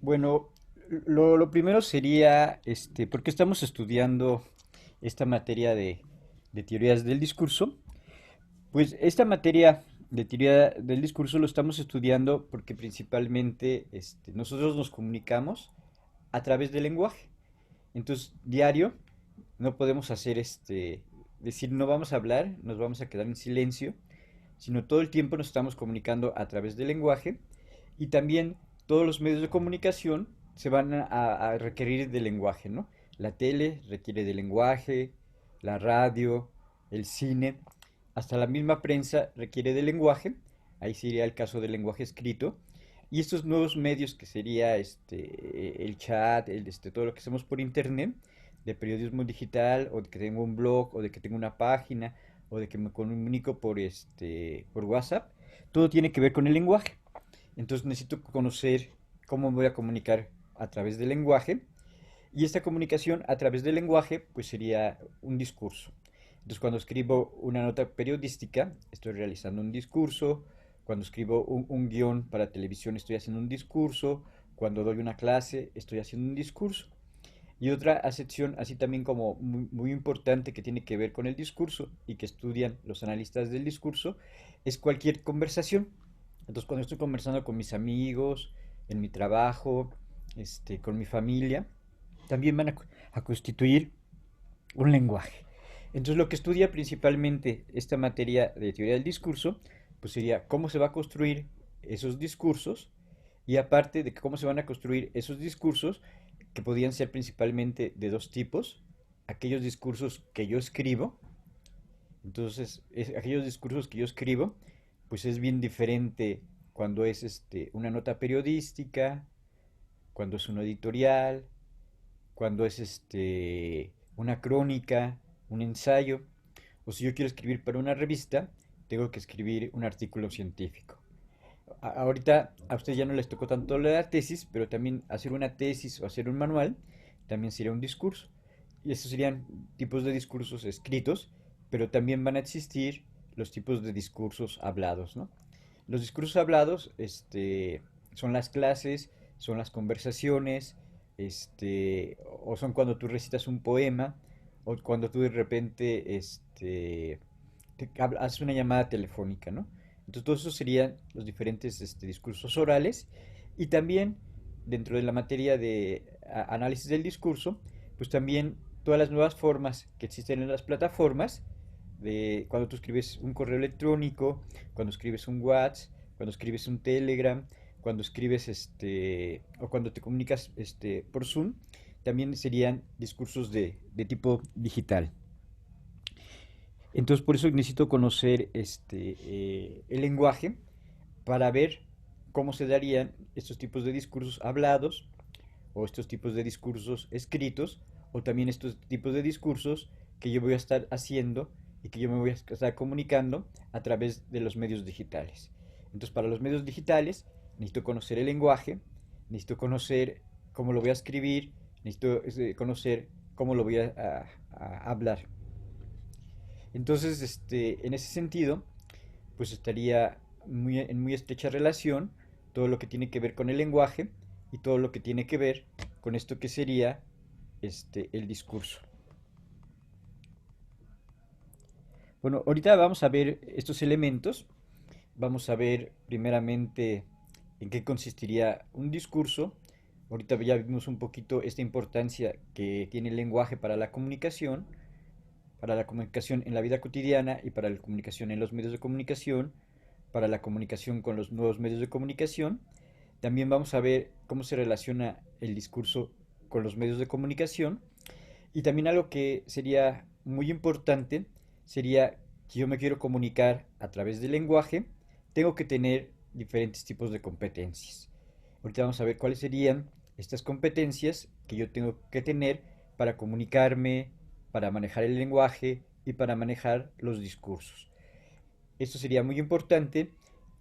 Bueno, lo primero sería, porque estamos estudiando esta materia de teorías del discurso. Pues esta materia de teoría del discurso lo estamos estudiando porque principalmente nosotros nos comunicamos a través del lenguaje. Entonces, diario, no podemos hacer decir no vamos a hablar, nos vamos a quedar en silencio, sino todo el tiempo nos estamos comunicando a través del lenguaje y también todos los medios de comunicación se van a requerir del lenguaje, ¿no? La tele requiere de lenguaje, la radio, el cine, hasta la misma prensa requiere de lenguaje, ahí sería el caso del lenguaje escrito, y estos nuevos medios que sería el chat, todo lo que hacemos por internet, de periodismo digital, o de que tengo un blog, o de que tengo una página, o de que me comunico por WhatsApp, todo tiene que ver con el lenguaje. Entonces necesito conocer cómo me voy a comunicar a través del lenguaje. Y esta comunicación a través del lenguaje, pues sería un discurso. Entonces, cuando escribo una nota periodística, estoy realizando un discurso. Cuando escribo un guión para televisión, estoy haciendo un discurso. Cuando doy una clase, estoy haciendo un discurso. Y otra acepción, así también como muy importante que tiene que ver con el discurso y que estudian los analistas del discurso, es cualquier conversación. Entonces, cuando estoy conversando con mis amigos, en mi trabajo, con mi familia, también van a constituir un lenguaje. Entonces, lo que estudia principalmente esta materia de teoría del discurso, pues sería cómo se va a construir esos discursos y aparte de cómo se van a construir esos discursos, que podían ser principalmente de dos tipos, aquellos discursos que yo escribo, entonces aquellos discursos que yo escribo, pues es bien diferente cuando es una nota periodística, cuando es un editorial, cuando es una crónica, un ensayo, o si yo quiero escribir para una revista, tengo que escribir un artículo científico. Ahorita a usted ya no les tocó tanto la tesis, pero también hacer una tesis o hacer un manual también sería un discurso. Y estos serían tipos de discursos escritos, pero también van a existir los tipos de discursos hablados, ¿no? Los discursos hablados, son las clases, son las conversaciones, o son cuando tú recitas un poema, o cuando tú de repente, haces una llamada telefónica, ¿no? Entonces, todos esos serían los diferentes discursos orales y también dentro de la materia de análisis del discurso, pues también todas las nuevas formas que existen en las plataformas, de cuando tú escribes un correo electrónico, cuando escribes un WhatsApp, cuando escribes un Telegram, cuando escribes o cuando te comunicas por Zoom, también serían discursos de tipo digital. Entonces por eso necesito conocer el lenguaje para ver cómo se darían estos tipos de discursos hablados o estos tipos de discursos escritos o también estos tipos de discursos que yo voy a estar haciendo y que yo me voy a estar comunicando a través de los medios digitales. Entonces para los medios digitales necesito conocer el lenguaje, necesito conocer cómo lo voy a escribir, necesito conocer cómo lo voy a hablar. Entonces, en ese sentido, pues estaría en muy estrecha relación todo lo que tiene que ver con el lenguaje y todo lo que tiene que ver con esto que sería el discurso. Bueno, ahorita vamos a ver estos elementos. Vamos a ver primeramente en qué consistiría un discurso. Ahorita ya vimos un poquito esta importancia que tiene el lenguaje para la comunicación en la vida cotidiana y para la comunicación en los medios de comunicación, para la comunicación con los nuevos medios de comunicación. También vamos a ver cómo se relaciona el discurso con los medios de comunicación. Y también algo que sería muy importante sería que yo me quiero comunicar a través del lenguaje, tengo que tener diferentes tipos de competencias. Ahorita vamos a ver cuáles serían estas competencias que yo tengo que tener para comunicarme, para manejar el lenguaje y para manejar los discursos. Esto sería muy importante,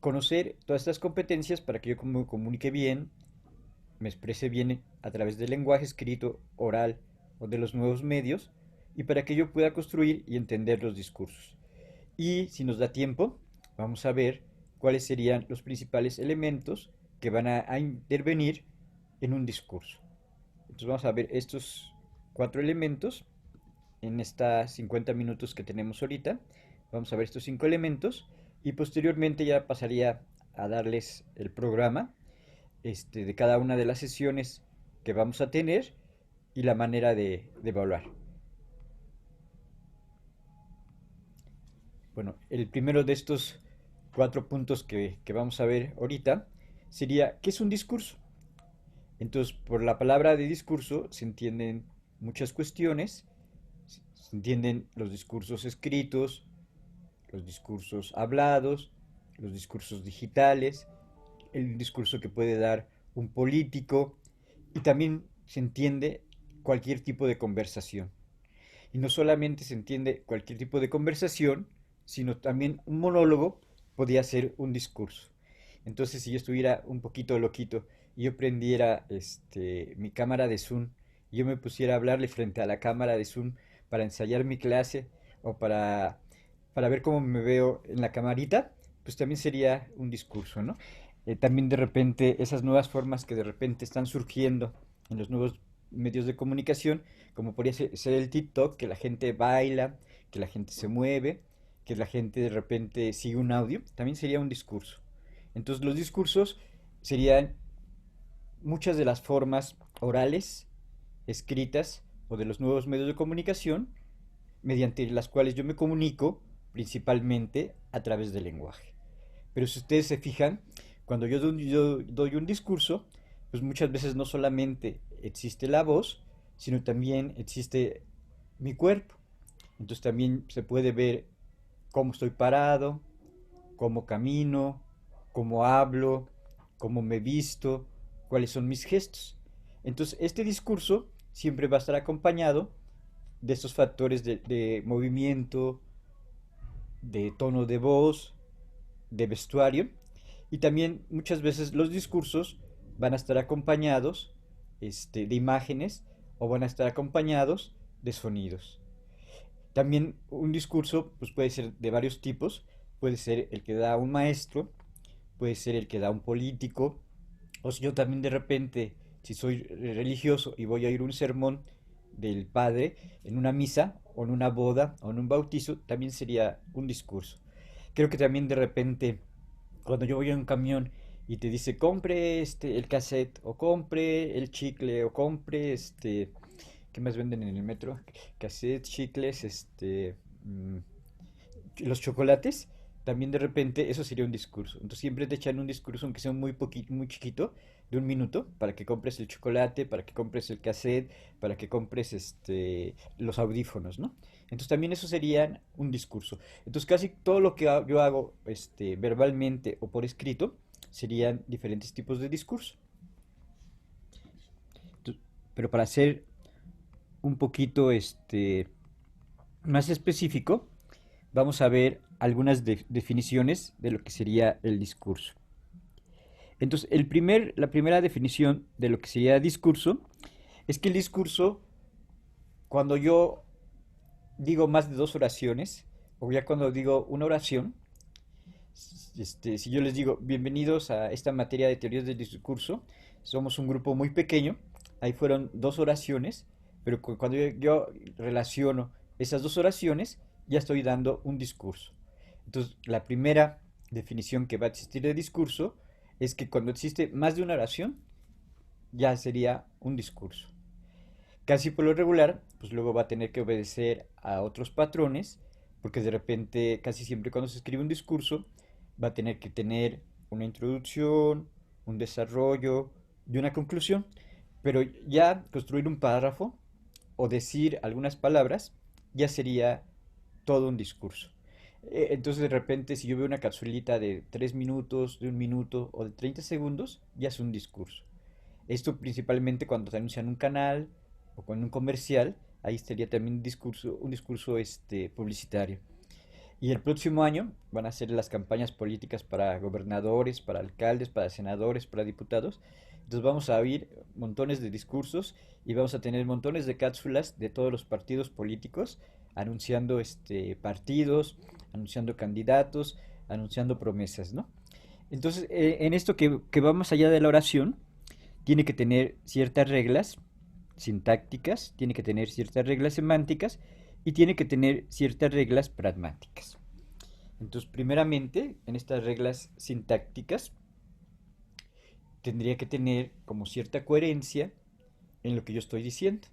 conocer todas estas competencias para que yo me comunique bien, me exprese bien a través del lenguaje escrito, oral o de los nuevos medios y para que yo pueda construir y entender los discursos. Y si nos da tiempo, vamos a ver cuáles serían los principales elementos que van a intervenir en un discurso. Entonces vamos a ver estos cuatro elementos en estas 50 minutos que tenemos ahorita. Vamos a ver estos cinco elementos y posteriormente ya pasaría a darles el programa de cada una de las sesiones que vamos a tener y la manera de evaluar. Bueno, el primero de estos cuatro puntos que vamos a ver ahorita sería, ¿qué es un discurso? Entonces, por la palabra de discurso se entienden muchas cuestiones, se entienden los discursos escritos, los discursos hablados, los discursos digitales, el discurso que puede dar un político y también se entiende cualquier tipo de conversación. Y no solamente se entiende cualquier tipo de conversación, sino también un monólogo podía ser un discurso. Entonces, si yo estuviera un poquito loquito y yo prendiera mi cámara de Zoom y yo me pusiera a hablarle frente a la cámara de Zoom para ensayar mi clase o para ver cómo me veo en la camarita, pues también sería un discurso, ¿no? También de repente esas nuevas formas que de repente están surgiendo en los nuevos medios de comunicación, como podría ser el TikTok, que la gente baila, que la gente se mueve, que la gente de repente sigue un audio, también sería un discurso. Entonces los discursos serían muchas de las formas orales, escritas o de los nuevos medios de comunicación mediante las cuales yo me comunico principalmente a través del lenguaje. Pero si ustedes se fijan, cuando yo doy un discurso, pues muchas veces no solamente existe la voz, sino también existe mi cuerpo. Entonces también se puede ver cómo estoy parado, cómo camino, cómo hablo, cómo me visto, cuáles son mis gestos. Entonces este discurso siempre va a estar acompañado de estos factores de movimiento, de tono de voz, de vestuario. Y también muchas veces los discursos van a estar acompañados de imágenes o van a estar acompañados de sonidos. También un discurso pues, puede ser de varios tipos. Puede ser el que da un maestro, puede ser el que da un político, o si yo también de repente, si soy religioso y voy a ir a un sermón del padre en una misa o en una boda o en un bautizo, también sería un discurso. Creo que también de repente cuando yo voy en un camión y te dice compre el cassette o compre el chicle o compre ¿qué más venden en el metro? Cassette, chicles, mm, los chocolates, también de repente eso sería un discurso. Entonces siempre te echan un discurso, aunque sea muy poquito, muy chiquito, de un minuto, para que compres el chocolate, para que compres el cassette, para que compres los audífonos, ¿no? Entonces también eso sería un discurso. Entonces casi todo lo que yo hago verbalmente o por escrito serían diferentes tipos de discurso. Pero para ser un poquito más específico, vamos a ver algunas definiciones de lo que sería el discurso. Entonces, la primera definición de lo que sería discurso es que el discurso, cuando yo digo más de dos oraciones, o ya cuando digo una oración, si yo les digo bienvenidos a esta materia de teorías del discurso, somos un grupo muy pequeño, ahí fueron dos oraciones, pero cuando yo relaciono esas dos oraciones, ya estoy dando un discurso. Entonces, la primera definición que va a existir de discurso es que cuando existe más de una oración, ya sería un discurso. Casi por lo regular, pues luego va a tener que obedecer a otros patrones, porque de repente, casi siempre cuando se escribe un discurso, va a tener que tener una introducción, un desarrollo y una conclusión. Pero ya construir un párrafo o decir algunas palabras ya sería todo un discurso. Entonces de repente si yo veo una capsulita de 3 minutos, de un minuto o de 30 segundos, ya es un discurso. Esto principalmente cuando se anuncia en un canal o con un comercial, ahí estaría también un discurso publicitario. Y el próximo año van a ser las campañas políticas para gobernadores, para alcaldes, para senadores, para diputados. Entonces vamos a oír montones de discursos y vamos a tener montones de cápsulas de todos los partidos políticos anunciando partidos, anunciando candidatos, anunciando promesas, ¿no? Entonces, en esto que va más allá de la oración, tiene que tener ciertas reglas sintácticas, tiene que tener ciertas reglas semánticas y tiene que tener ciertas reglas pragmáticas. Entonces, primeramente, en estas reglas sintácticas, tendría que tener como cierta coherencia en lo que yo estoy diciendo.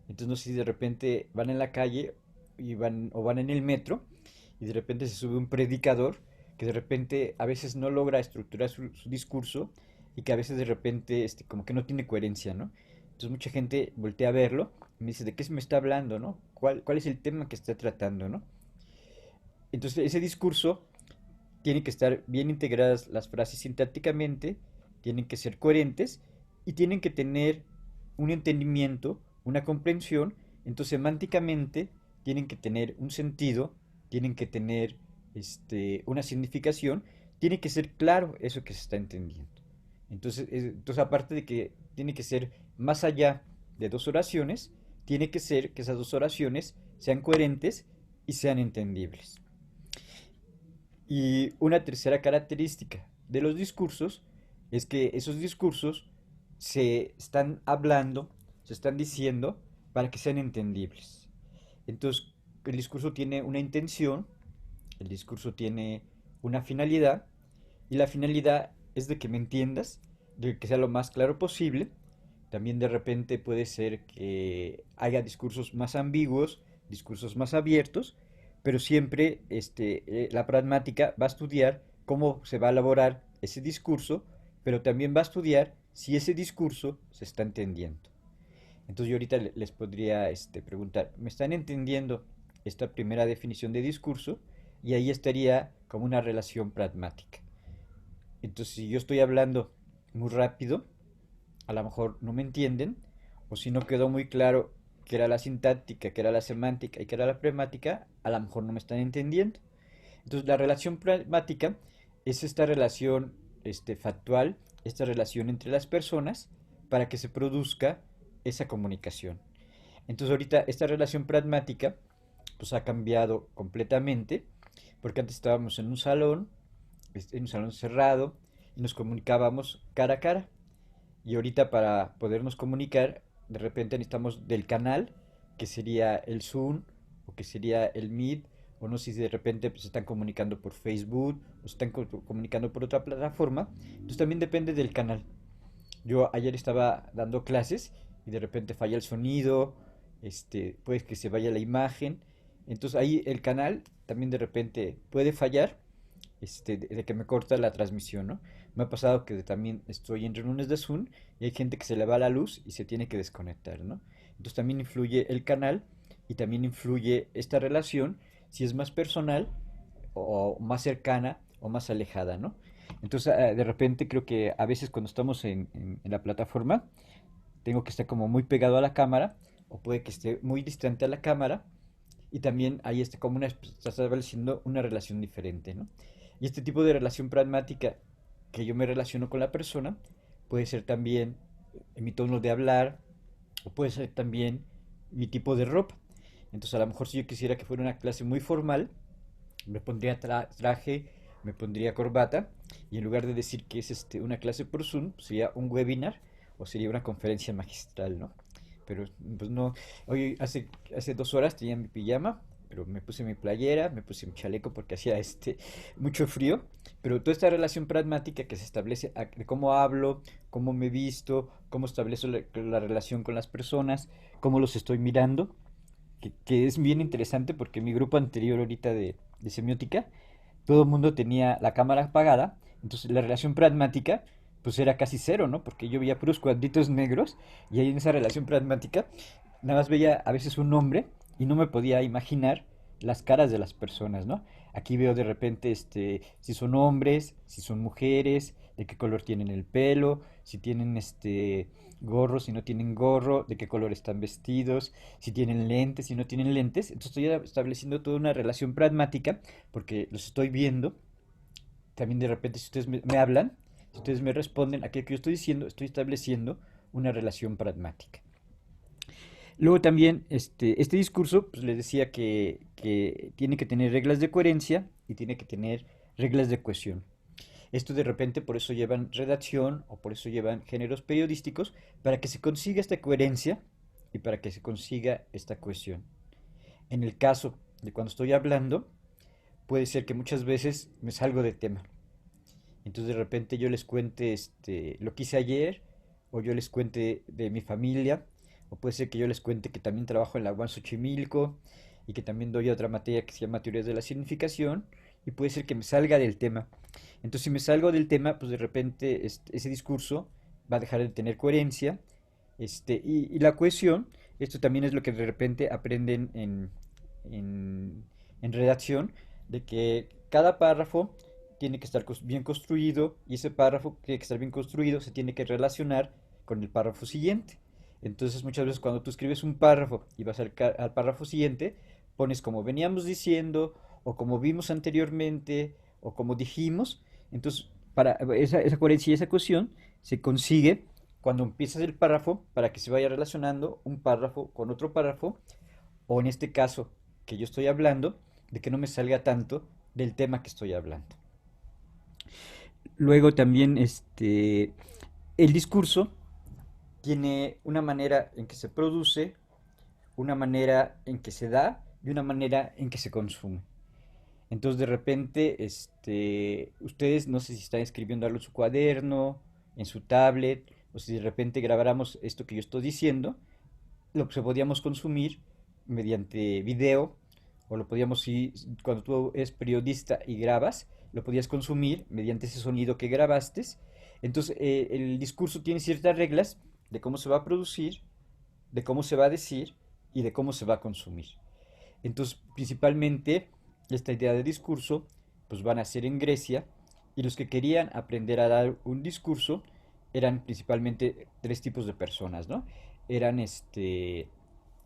Entonces, no sé si de repente van en la calle o van en el metro y de repente se sube un predicador que de repente a veces no logra estructurar su discurso y que a veces de repente como que no tiene coherencia, ¿no? Entonces mucha gente voltea a verlo y me dice, ¿de qué se me está hablando, no? ¿Cuál es el tema que está tratando, no? Entonces ese discurso tiene que estar bien integradas las frases sintácticamente, tienen que ser coherentes y tienen que tener un entendimiento, una comprensión. Entonces semánticamente tienen que tener un sentido, tienen que tener una significación, tiene que ser claro eso que se está entendiendo. Entonces aparte de que tiene que ser más allá de dos oraciones, tiene que ser que esas dos oraciones sean coherentes y sean entendibles. Y una tercera característica de los discursos es que esos discursos se están hablando, se están diciendo para que sean entendibles. Entonces, el discurso tiene una intención, el discurso tiene una finalidad, y la finalidad es de que me entiendas, de que sea lo más claro posible. También de repente puede ser que haya discursos más ambiguos, discursos más abiertos, pero siempre la pragmática va a estudiar cómo se va a elaborar ese discurso, pero también va a estudiar si ese discurso se está entendiendo. Entonces yo ahorita les podría preguntar, ¿me están entendiendo esta primera definición de discurso? Y ahí estaría como una relación pragmática. Entonces si yo estoy hablando muy rápido, a lo mejor no me entienden, o si no quedó muy claro qué era la sintáctica, qué era la semántica y qué era la pragmática, a lo mejor no me están entendiendo. Entonces la relación pragmática es esta relación factual, esta relación entre las personas para que se produzca esa comunicación. Entonces ahorita esta relación pragmática pues ha cambiado completamente porque antes estábamos en un salón cerrado y nos comunicábamos cara a cara. Y ahorita para podernos comunicar, de repente necesitamos del canal, que sería el Zoom, o que sería el Meet, o no sé si de repente pues, se están comunicando por Facebook, o se están comunicando por otra plataforma. Entonces también depende del canal. Yo ayer estaba dando clases y de repente falla el sonido, puede que se vaya la imagen. Entonces ahí el canal también de repente puede fallar, de que me corta la transmisión, ¿no? Me ha pasado que también estoy en reuniones de Zoom y hay gente que se le va la luz y se tiene que desconectar, ¿no? Entonces también influye el canal y también influye esta relación si es más personal o más cercana o más alejada, ¿no? Entonces de repente creo que a veces cuando estamos en la plataforma tengo que estar como muy pegado a la cámara o puede que esté muy distante a la cámara y también ahí como está estableciendo una relación diferente, ¿no? Y este tipo de relación pragmática que yo me relaciono con la persona puede ser también mi tono de hablar o puede ser también mi tipo de ropa. Entonces a lo mejor si yo quisiera que fuera una clase muy formal, me pondría traje, me pondría corbata y en lugar de decir que es una clase por Zoom, sería un webinar o sería una conferencia magistral, ¿no? Pero pues no, hoy hace 2 horas tenía mi pijama, pero me puse mi playera, me puse mi chaleco porque hacía mucho frío, pero toda esta relación pragmática que se establece de cómo hablo, cómo me visto, cómo establezo la relación con las personas, cómo los estoy mirando, que es bien interesante porque mi grupo anterior ahorita de semiótica, todo el mundo tenía la cámara apagada, entonces la relación pragmática pues era casi cero, ¿no? Porque yo veía puros cuadritos negros y ahí en esa relación pragmática nada más veía a veces un nombre y no me podía imaginar las caras de las personas, ¿no? Aquí veo de repente si son hombres, si son mujeres, de qué color tienen el pelo, si tienen gorro, si no tienen gorro, de qué color están vestidos, si tienen lentes, si no tienen lentes. Entonces estoy estableciendo toda una relación pragmática porque los estoy viendo. También de repente si ustedes me hablan, si ustedes me responden a aquello que yo estoy diciendo, estoy estableciendo una relación pragmática. Luego también este discurso, pues les decía que tiene que tener reglas de coherencia y tiene que tener reglas de cohesión. Esto de repente por eso llevan redacción o por eso llevan géneros periodísticos, para que se consiga esta coherencia y para que se consiga esta cohesión. En el caso de cuando estoy hablando, puede ser que muchas veces me salgo de tema. Entonces de repente yo les cuente lo que hice ayer, o yo les cuente de mi familia, o puede ser que yo les cuente que también trabajo en la UAM Xochimilco y que también doy otra materia que se llama teorías de la significación, y puede ser que me salga del tema. Entonces si me salgo del tema, pues de repente ese discurso va a dejar de tener coherencia, y la cohesión, esto también es lo que de repente aprenden en, en redacción, de que cada párrafo tiene que estar bien construido y ese párrafo tiene que estar bien construido, se tiene que relacionar con el párrafo siguiente. Entonces muchas veces cuando tú escribes un párrafo y vas al párrafo siguiente, pones como veníamos diciendo o como vimos anteriormente o como dijimos. Entonces para esa coherencia y esa cohesión se consigue cuando empiezas el párrafo para que se vaya relacionando un párrafo con otro párrafo, o en este caso que yo estoy hablando, de que no me salga tanto del tema que estoy hablando. Luego también el discurso tiene una manera en que se produce, una manera en que se da y una manera en que se consume. Entonces de repente, ustedes no sé si están escribiendo algo en su cuaderno, en su tablet, o si de repente grabáramos esto que yo estoy diciendo, lo que podíamos consumir mediante video, o lo podíamos, si cuando tú eres periodista y grabas, lo podías consumir mediante ese sonido que grabaste. Entonces, el discurso tiene ciertas reglas de cómo se va a producir, de cómo se va a decir y de cómo se va a consumir. Entonces, principalmente, esta idea de discurso, pues van a ser en Grecia, y los que querían aprender a dar un discurso eran principalmente tres tipos de personas, ¿no? Eran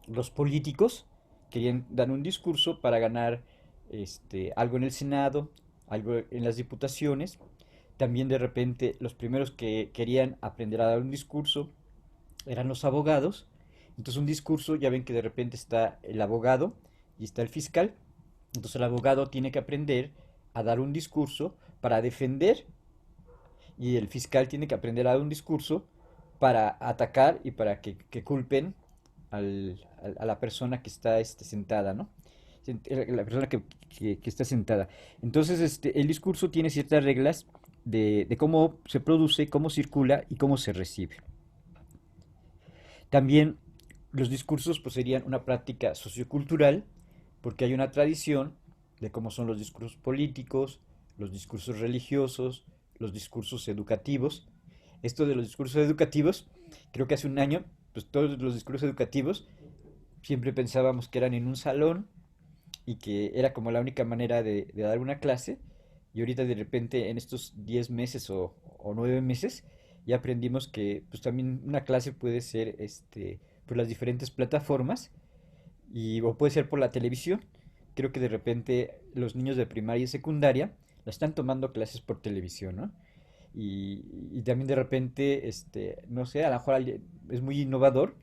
los políticos, querían dar un discurso para ganar algo en el Senado, algo en las diputaciones. También de repente los primeros que querían aprender a dar un discurso eran los abogados. Entonces un discurso, ya ven que de repente está el abogado y está el fiscal. Entonces el abogado tiene que aprender a dar un discurso para defender, y el fiscal tiene que aprender a dar un discurso para atacar y para que culpen a la persona que está sentada, ¿no? La persona que está sentada. Entonces, el discurso tiene ciertas reglas de cómo se produce, cómo circula y cómo se recibe. También los discursos pues, serían una práctica sociocultural, porque hay una tradición de cómo son los discursos políticos, los discursos religiosos, los discursos educativos. Esto de los discursos educativos, creo que hace un año, pues todos los discursos educativos siempre pensábamos que eran en un salón y que era como la única manera de dar una clase, y ahorita de repente en estos 10 meses o 9 meses ya aprendimos que pues también una clase puede ser por las diferentes plataformas, o puede ser por la televisión. Creo que de repente los niños de primaria y secundaria la están tomando clases por televisión, ¿no? Y también de repente, no sé, a lo mejor es muy innovador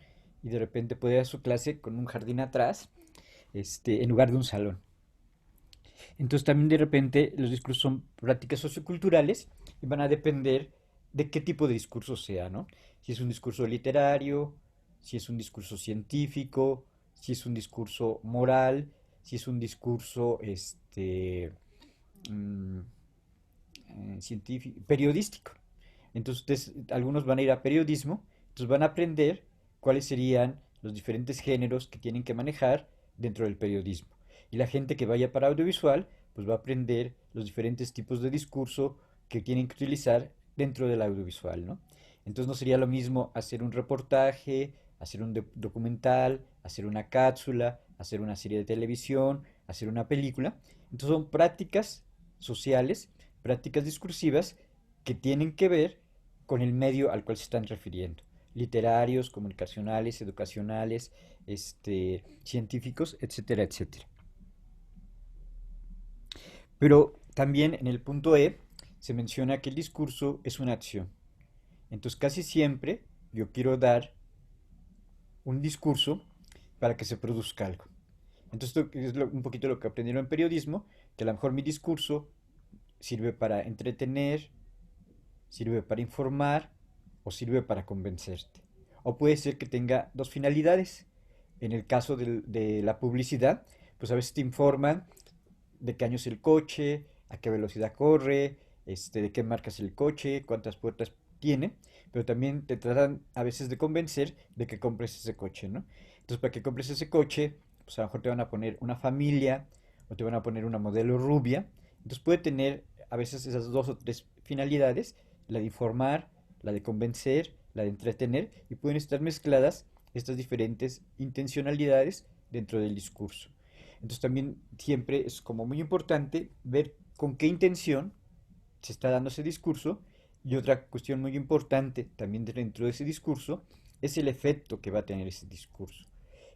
y de repente puede dar su clase con un jardín atrás, en lugar de un salón. Entonces también de repente los discursos son prácticas socioculturales y van a depender de qué tipo de discurso sea, ¿no? Si es un discurso literario, si es un discurso científico, si es un discurso moral, si es un discurso mm, científico, periodístico. Entonces ustedes, algunos van a ir a periodismo, entonces van a aprender cuáles serían los diferentes géneros que tienen que manejar dentro del periodismo. Y la gente que vaya para audiovisual, pues va a aprender los diferentes tipos de discurso que tienen que utilizar dentro del audiovisual, ¿no? Entonces no sería lo mismo hacer un reportaje, hacer un documental, hacer una cápsula, hacer una serie de televisión, hacer una película. Entonces son prácticas sociales, prácticas discursivas que tienen que ver con el medio al cual se están refiriendo. Literarios, comunicacionales, educacionales, científicos, etcétera, etcétera. Pero también en el punto E se menciona que el discurso es una acción. Entonces casi siempre yo quiero dar un discurso para que se produzca algo. Entonces esto es un poquito lo que aprendieron en periodismo, que a lo mejor mi discurso sirve para entretener, sirve para informar o sirve para convencerte. O puede ser que tenga dos finalidades. En el caso de la publicidad, pues a veces te informan de qué año es el coche, a qué velocidad corre, de qué marca es el coche, cuántas puertas tiene, pero también te tratan a veces de convencer de que compres ese coche, ¿no? Entonces, para que compres ese coche, pues a lo mejor te van a poner una familia o te van a poner una modelo rubia. Entonces puede tener a veces esas dos o tres finalidades, la de informar, la de convencer, la de entretener, y pueden estar mezcladas estas diferentes intencionalidades dentro del discurso. Entonces también siempre es como muy importante ver con qué intención se está dando ese discurso, y otra cuestión muy importante también dentro de ese discurso es el efecto que va a tener ese discurso.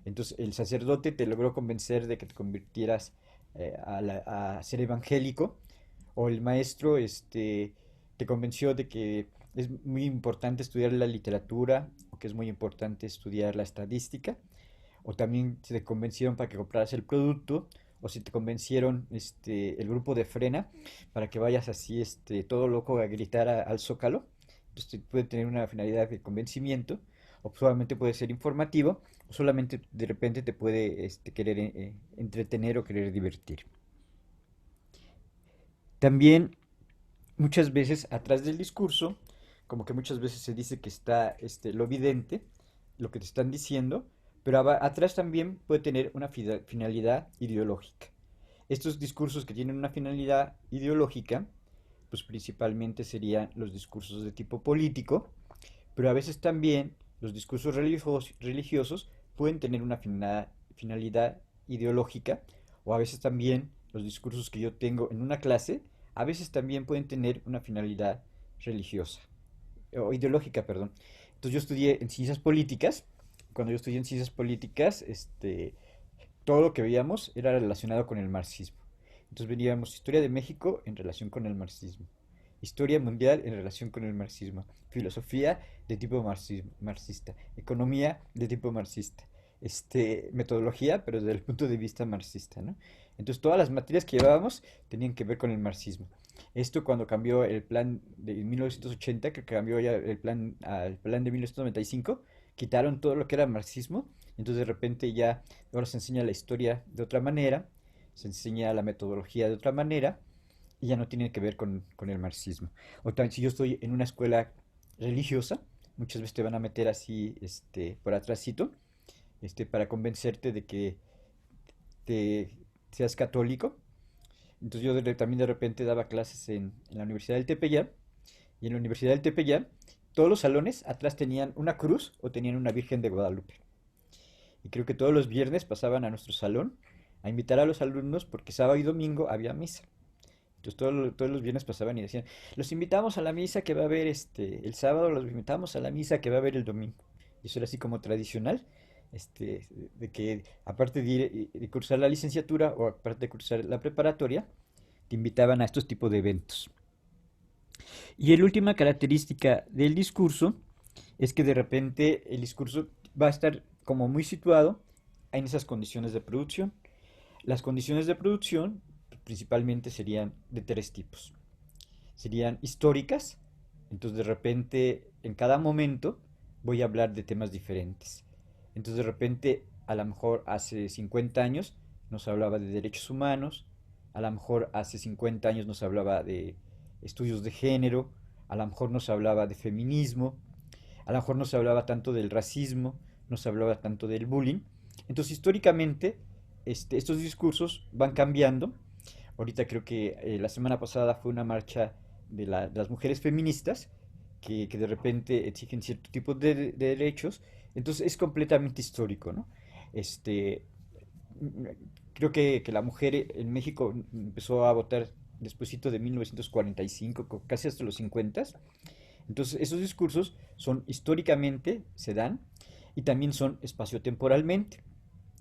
Entonces el sacerdote te logró convencer de que te convirtieras a ser evangélico, o el maestro te convenció de que es muy importante estudiar la literatura, o que es muy importante estudiar la estadística, o también si te convencieron para que compraras el producto, o si te convencieron el grupo de Frena para que vayas así todo loco a gritar al Zócalo. Entonces puede tener una finalidad de convencimiento, o solamente puede ser informativo, o solamente de repente te puede querer entretener o querer divertir. También muchas veces atrás del discurso, como que muchas veces se dice que está lo evidente, lo que te están diciendo, pero atrás también puede tener una finalidad ideológica. Estos discursos que tienen una finalidad ideológica, pues principalmente serían los discursos de tipo político, pero a veces también los discursos religiosos pueden tener una finalidad ideológica, o a veces también los discursos que yo tengo en una clase, a veces también pueden tener una finalidad religiosa, o ideológica, perdón. Entonces yo estudié en ciencias políticas. Cuando yo estudié en ciencias políticas, todo lo que veíamos era relacionado con el marxismo. Entonces veníamos historia de México en relación con el marxismo, historia mundial en relación con el marxismo, filosofía de tipo marxista, economía de tipo marxista, metodología, pero desde el punto de vista marxista, ¿no? Entonces todas las materias que llevábamos tenían que ver con el marxismo. Esto cuando cambió el plan de 1980, que cambió ya el plan al plan de 1995, quitaron todo lo que era marxismo. Entonces de repente ya ahora se enseña la historia de otra manera, se enseña la metodología de otra manera, y ya no tiene que ver con el marxismo. O también si yo estoy en una escuela religiosa, muchas veces te van a meter así por atrásito, para convencerte de que te seas católico. Entonces yo también de repente daba clases en la Universidad del Tepeyac, y en la Universidad del Tepeyac todos los salones atrás tenían una cruz o tenían una Virgen de Guadalupe. Y creo que todos los viernes pasaban a nuestro salón a invitar a los alumnos, porque sábado y domingo había misa. Entonces todos los viernes pasaban y decían, los invitamos a la misa que va a haber el sábado, los invitamos a la misa que va a haber el domingo. Y eso era así como tradicional, de que aparte de cursar la licenciatura o aparte de cursar la preparatoria, te invitaban a estos tipos de eventos. Y la última característica del discurso es que de repente el discurso va a estar como muy situado en esas condiciones de producción. Las condiciones de producción principalmente serían de tres tipos. Serían históricas, entonces de repente en cada momento voy a hablar de temas diferentes. Entonces de repente a lo mejor hace 50 años nos hablaba de derechos humanos, a lo mejor hace 50 años nos hablaba de estudios de género, a lo mejor nos hablaba de feminismo, a lo mejor no se hablaba tanto del racismo, no se hablaba tanto del bullying. Entonces, históricamente, estos discursos van cambiando. Ahorita creo que la semana pasada fue una marcha de las mujeres feministas que de repente exigen cierto tipo de derechos. Entonces, es completamente histórico, ¿no? Este, Creo que la mujer en México empezó a votar despuesito de 1945, casi hasta los 50. Entonces, esos discursos son históricamente, se dan, y también son espaciotemporalmente.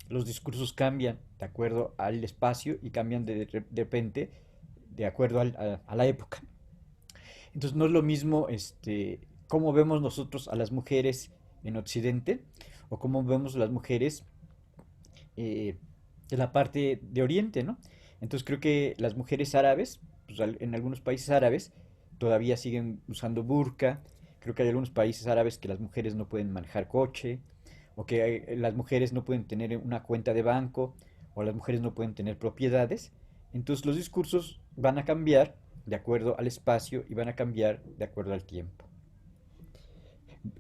Los discursos cambian de acuerdo al espacio y cambian de repente de acuerdo a la época. Entonces, no es lo mismo cómo vemos nosotros a las mujeres en Occidente, o cómo vemos las mujeres de la parte de Oriente, ¿no? Entonces creo que las mujeres árabes pues, en algunos países árabes todavía siguen usando burka. Creo que hay algunos países árabes que las mujeres no pueden manejar coche, o que las mujeres no pueden tener una cuenta de banco, o las mujeres no pueden tener propiedades. Entonces los discursos van a cambiar de acuerdo al espacio y van a cambiar de acuerdo al tiempo.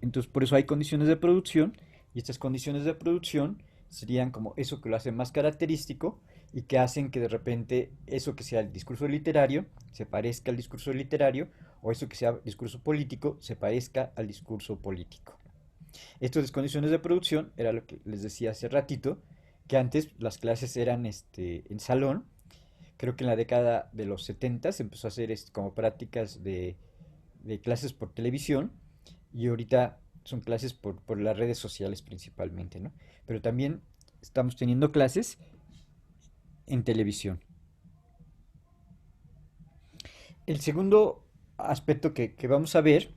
Entonces por eso hay condiciones de producción, y estas condiciones de producción serían como eso que lo hace más característico y que hacen que de repente eso que sea el discurso literario se parezca al discurso literario, o eso que sea discurso político se parezca al discurso político. Estas condiciones de producción era lo que les decía hace ratito, que antes las clases eran en salón. Creo que en la década de los 70 se empezó a hacer como prácticas de clases por televisión, y ahorita son clases por las redes sociales principalmente, ¿no? Pero también estamos teniendo clases en televisión. El segundo aspecto que vamos a ver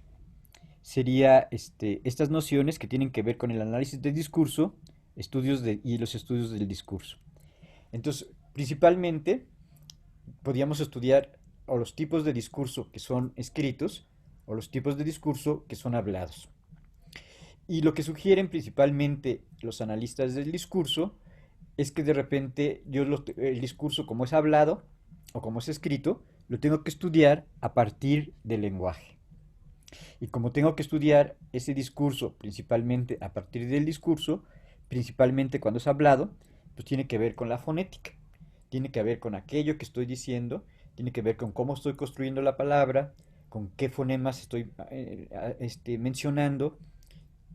sería estas nociones que tienen que ver con el análisis del discurso, y los estudios del discurso. Entonces, principalmente, podríamos estudiar o los tipos de discurso que son escritos o los tipos de discurso que son hablados. Y lo que sugieren principalmente los analistas del discurso es que de repente el discurso como es hablado o como es escrito, lo tengo que estudiar a partir del lenguaje. Y como tengo que estudiar ese discurso principalmente a partir del discurso, principalmente cuando es hablado, pues tiene que ver con la fonética, tiene que ver con aquello que estoy diciendo, tiene que ver con cómo estoy construyendo la palabra, con qué fonemas estoy mencionando,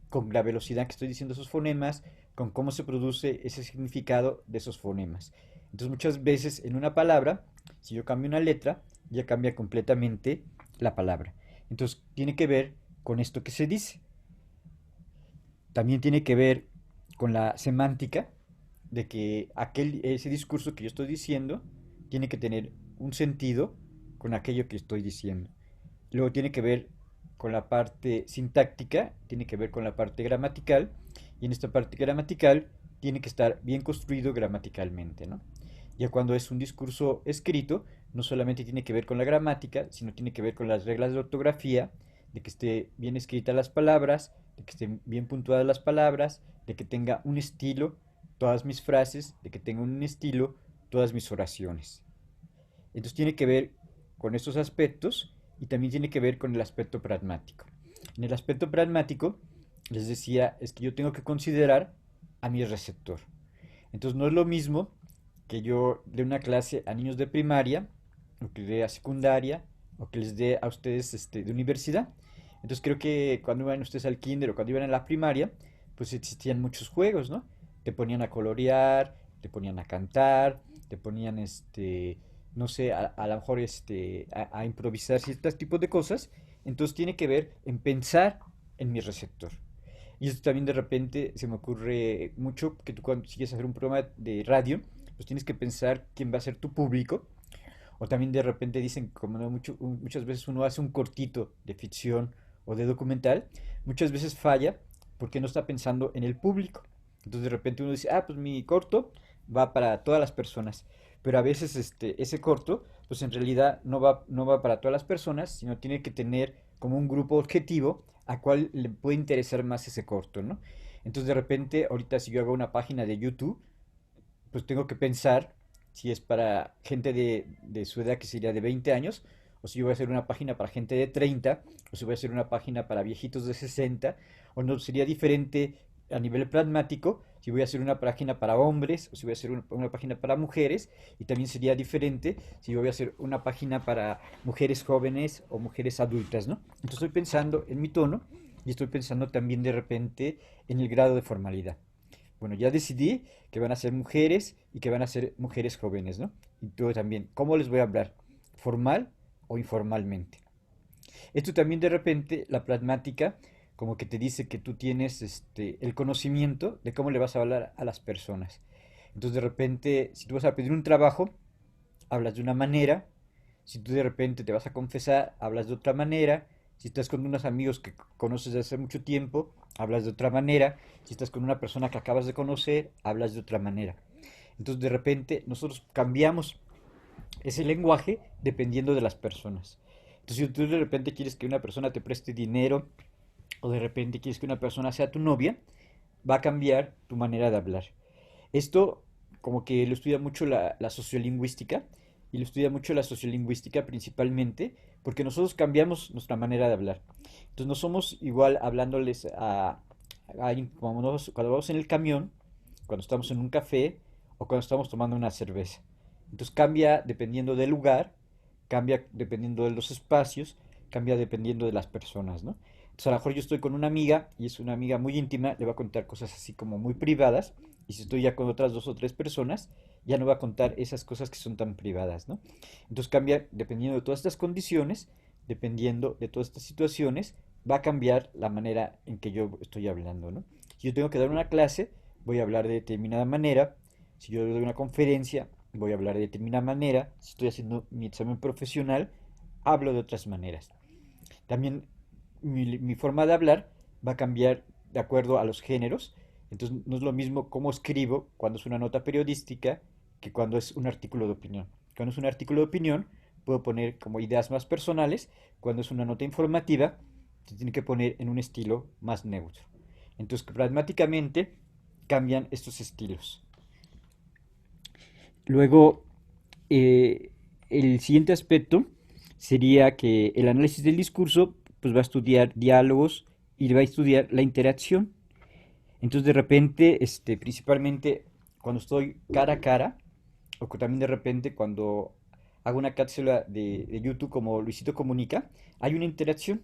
con la velocidad que estoy diciendo esos fonemas, con cómo se produce ese significado de esos fonemas. Entonces muchas veces en una palabra, si yo cambio una letra, ya cambia completamente la palabra. Entonces tiene que ver con esto que se dice. También tiene que ver con la semántica, de que ese discurso que yo estoy diciendo tiene que tener un sentido con aquello que estoy diciendo. Luego tiene que ver con la parte sintáctica, tiene que ver con la parte gramatical, y en esta parte gramatical tiene que estar bien construido gramaticalmente, ¿no? Ya cuando es un discurso escrito, no solamente tiene que ver con la gramática, sino tiene que ver con las reglas de ortografía, de que esté bien escritas las palabras, de que estén bien puntuadas las palabras, de que tenga un estilo todas mis frases, de que tenga un estilo todas mis oraciones. Entonces tiene que ver con estos aspectos, y también tiene que ver con el aspecto pragmático. En el aspecto pragmático, les decía, es que yo tengo que considerar a mi receptor. Entonces no es lo mismo que yo dé una clase a niños de primaria, o que dé a secundaria, o que les dé a ustedes de universidad. Entonces creo que cuando iban ustedes al kinder o cuando iban a la primaria, pues existían muchos juegos, ¿no? Te ponían a colorear, te ponían a cantar, te ponían no sé, a lo mejor a improvisar ciertos tipos de cosas. Entonces tiene que ver en pensar en mi receptor. Y esto también de repente se me ocurre mucho, que tú cuando sigues a hacer un programa de radio, pues tienes que pensar quién va a ser tu público. O también de repente dicen, como no, muchas veces uno hace un cortito de ficción o de documental, muchas veces falla porque no está pensando en el público. Entonces de repente uno dice, ah, pues mi corto va para todas las personas. Pero a veces ese corto, pues en realidad no va para todas las personas, sino tiene que tener como un grupo objetivo a cual le puede interesar más ese corto, ¿no? Entonces de repente, ahorita si yo hago una página de YouTube, pues tengo que pensar si es para gente de su edad, que sería de 20 años, o si yo voy a hacer una página para gente de 30, o si voy a hacer una página para viejitos de 60, o no, sería diferente a nivel pragmático si voy a hacer una página para hombres o si voy a hacer una página para mujeres, y también sería diferente si yo voy a hacer una página para mujeres jóvenes o mujeres adultas, ¿no? Entonces estoy pensando en mi tono, y estoy pensando también de repente en el grado de formalidad. Bueno, ya decidí que van a ser mujeres y que van a ser mujeres jóvenes, ¿no? Y tú también, ¿cómo les voy a hablar? ¿Formal o informalmente? Esto también de repente, la pragmática, como que te dice que tú tienes el conocimiento de cómo le vas a hablar a las personas. Entonces de repente, si tú vas a pedir un trabajo, hablas de una manera. Si tú de repente te vas a confesar, hablas de otra manera. Si estás con unos amigos que conoces desde hace mucho tiempo, hablas de otra manera. Si estás con una persona que acabas de conocer, hablas de otra manera. Entonces de repente nosotros cambiamos ese lenguaje dependiendo de las personas. Entonces, si tú de repente quieres que una persona te preste dinero o de repente quieres que una persona sea tu novia, va a cambiar tu manera de hablar. Esto como que lo estudia mucho la sociolingüística y lo estudia mucho la sociolingüística principalmente porque nosotros cambiamos nuestra manera de hablar. Entonces no somos igual hablándoles a alguien cuando vamos en el camión, cuando estamos en un café o cuando estamos tomando una cerveza. Entonces cambia dependiendo del lugar, cambia dependiendo de los espacios, cambia dependiendo de las personas, ¿no? Entonces a lo mejor yo estoy con una amiga y es una amiga muy íntima, le va a contar cosas así como muy privadas, y si estoy ya con otras dos o tres personas, ya no va a contar esas cosas que son tan privadas, ¿no? Entonces cambia dependiendo de todas estas condiciones, dependiendo de todas estas situaciones, va a cambiar la manera en que yo estoy hablando, ¿no? Si yo tengo que dar una clase, voy a hablar de determinada manera. Si yo doy una conferencia, voy a hablar de determinada manera. Si estoy haciendo mi examen profesional, hablo de otras maneras. También mi forma de hablar va a cambiar de acuerdo a los géneros. Entonces no es lo mismo cómo escribo cuando es una nota periodística que cuando es un artículo de opinión. Cuando es un artículo de opinión, puedo poner como ideas más personales. Cuando es una nota informativa, se tiene que poner en un estilo más neutro. Entonces, pragmáticamente cambian estos estilos. Luego, eh, el siguiente aspecto sería que el análisis del discurso pues va a estudiar diálogos y va a estudiar la interacción. Entonces, de repente, principalmente cuando estoy cara a cara, o que también de repente cuando hago una cápsula de YouTube como Luisito Comunica, hay una interacción.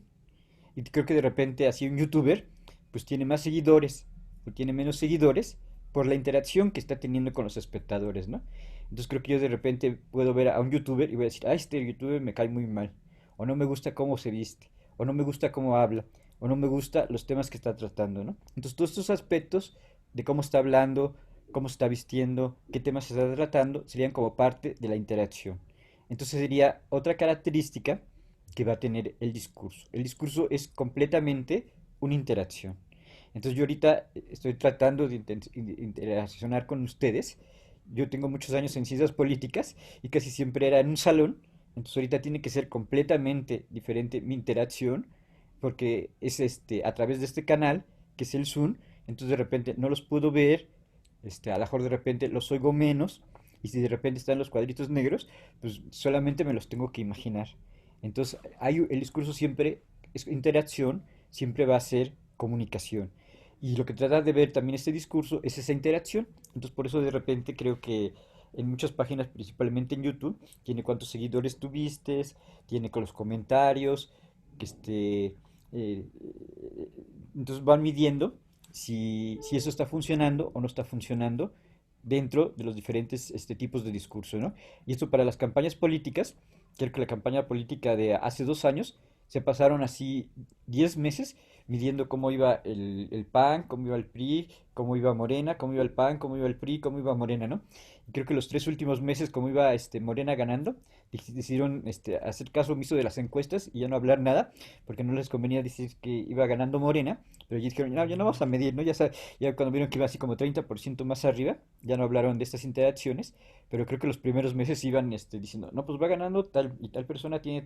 Y creo que de repente así un youtuber pues tiene más seguidores o tiene menos seguidores por la interacción que está teniendo con los espectadores, ¿no? Entonces creo que yo de repente puedo ver a un youtuber y voy a decir, ah, este youtuber me cae muy mal, o no me gusta cómo se viste, o no me gusta cómo habla, o no me gusta los temas que está tratando, ¿no? Entonces todos estos aspectos de cómo está hablando, cómo se está vistiendo, qué temas se está tratando, serían como parte de la interacción. Entonces sería otra característica que va a tener el discurso. El discurso es completamente una interacción. Entonces yo ahorita estoy tratando de interaccionar con ustedes. Yo tengo muchos años en ciencias políticas y casi siempre era en un salón. Entonces ahorita tiene que ser completamente diferente mi interacción porque es a través de este canal que es el Zoom. Entonces de repente no los puedo ver, a lo mejor de repente los oigo menos y si de repente están los cuadritos negros, pues solamente me los tengo que imaginar. Entonces, el discurso siempre es interacción, siempre va a ser comunicación. Y lo que trata de ver también este discurso es esa interacción. Entonces, por eso de repente creo que en muchas páginas, principalmente en YouTube, tiene cuántos seguidores tuviste, tiene con los comentarios, que entonces van midiendo si eso está funcionando o no está funcionando dentro de los diferentes tipos de discurso, ¿no? Y esto para las campañas políticas, creo que la campaña política de hace 2 años se pasaron así 10 meses midiendo cómo iba el PAN, cómo iba el PRI, cómo iba Morena, cómo iba el PAN, cómo iba el PRI, cómo iba Morena, ¿no? Y creo que los 3 últimos meses, cómo iba Morena ganando, decidieron hacer caso omiso de las encuestas y ya no hablar nada, porque no les convenía decir que iba ganando Morena, pero ya dijeron, no, ya no vamos a medir, ¿no? Ya cuando vieron que iba así como 30% más arriba, ya no hablaron de estas interacciones, pero creo que los primeros meses iban diciendo, no, pues va ganando tal y tal persona tiene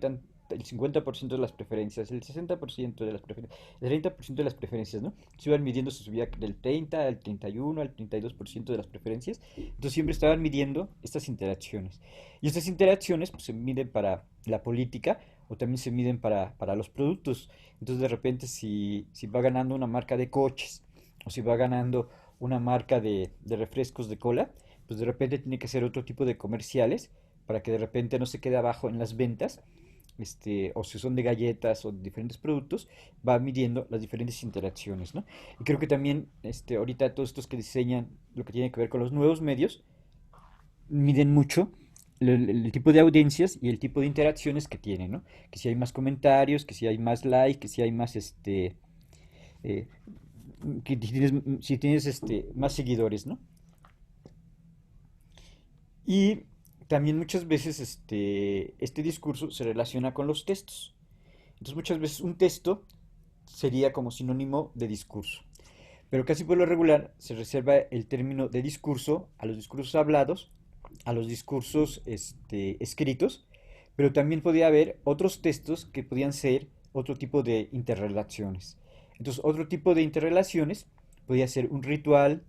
el 50% de las preferencias, el 60% de las preferencias, el 30% de las preferencias, ¿no? Se iban midiendo su subida del 30 al 31 al 32% de las preferencias, entonces siempre estaban midiendo estas interacciones. Y estas interacciones pues, se miden para la política o también se miden para los productos. Entonces de repente si va ganando una marca de coches o si va ganando una marca de refrescos de cola, pues de repente tiene que hacer otro tipo de comerciales para que de repente no se quede abajo en las ventas, o si son de galletas o de diferentes productos, va midiendo las diferentes interacciones, ¿no? Y creo que también, ahorita todos estos que diseñan lo que tiene que ver con los nuevos medios, miden mucho el tipo de audiencias y el tipo de interacciones que tienen, ¿no? Que si hay más comentarios, que si hay más likes, que si hay más, eh, que si tienes, más seguidores, ¿no? Y también muchas veces este discurso se relaciona con los textos. Entonces muchas veces un texto sería como sinónimo de discurso. Pero casi por lo regular se reserva el término de discurso a los discursos hablados a los discursos escritos, pero también podía haber otros textos que podían ser otro tipo de interrelaciones. Entonces, otro tipo de interrelaciones podía ser un ritual,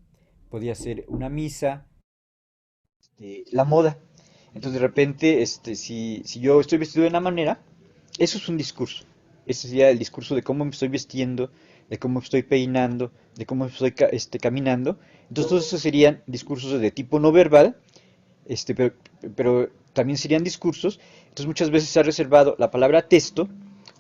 podía ser una misa, la moda. Entonces, de repente, si yo estoy vestido de una manera, eso es un discurso. Ese sería el discurso de cómo me estoy vistiendo, de cómo estoy peinando, de cómo estoy caminando. Entonces, todos esos serían discursos de tipo no verbal, este, pero, pero también serían discursos. Entonces, muchas veces se ha reservado la palabra texto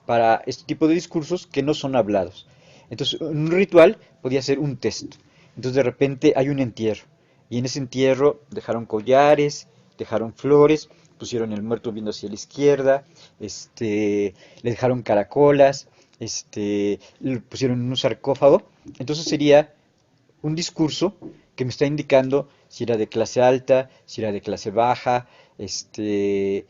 para este tipo de discursos que no son hablados. Entonces, un ritual podía ser un texto. Entonces, de repente hay un entierro. Y en ese entierro dejaron collares, dejaron flores, pusieron el muerto viendo hacia la izquierda, le dejaron caracolas, le pusieron en un sarcófago. Entonces sería un discurso que me está indicando si era de clase alta, si era de clase baja, eh,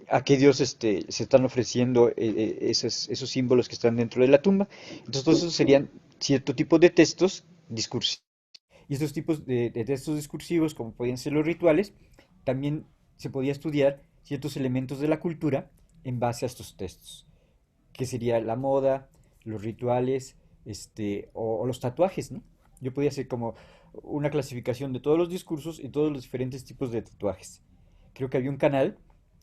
a qué Dios se están ofreciendo esos símbolos que están dentro de la tumba. Entonces, todos esos serían cierto tipo de textos discursivos. Y estos tipos de textos discursivos, como podían ser los rituales, también se podía estudiar ciertos elementos de la cultura en base a estos textos, que sería la moda, los rituales, o los tatuajes, ¿no? Yo podía hacer como una clasificación de todos los discursos y todos los diferentes tipos de tatuajes. Creo que había un canal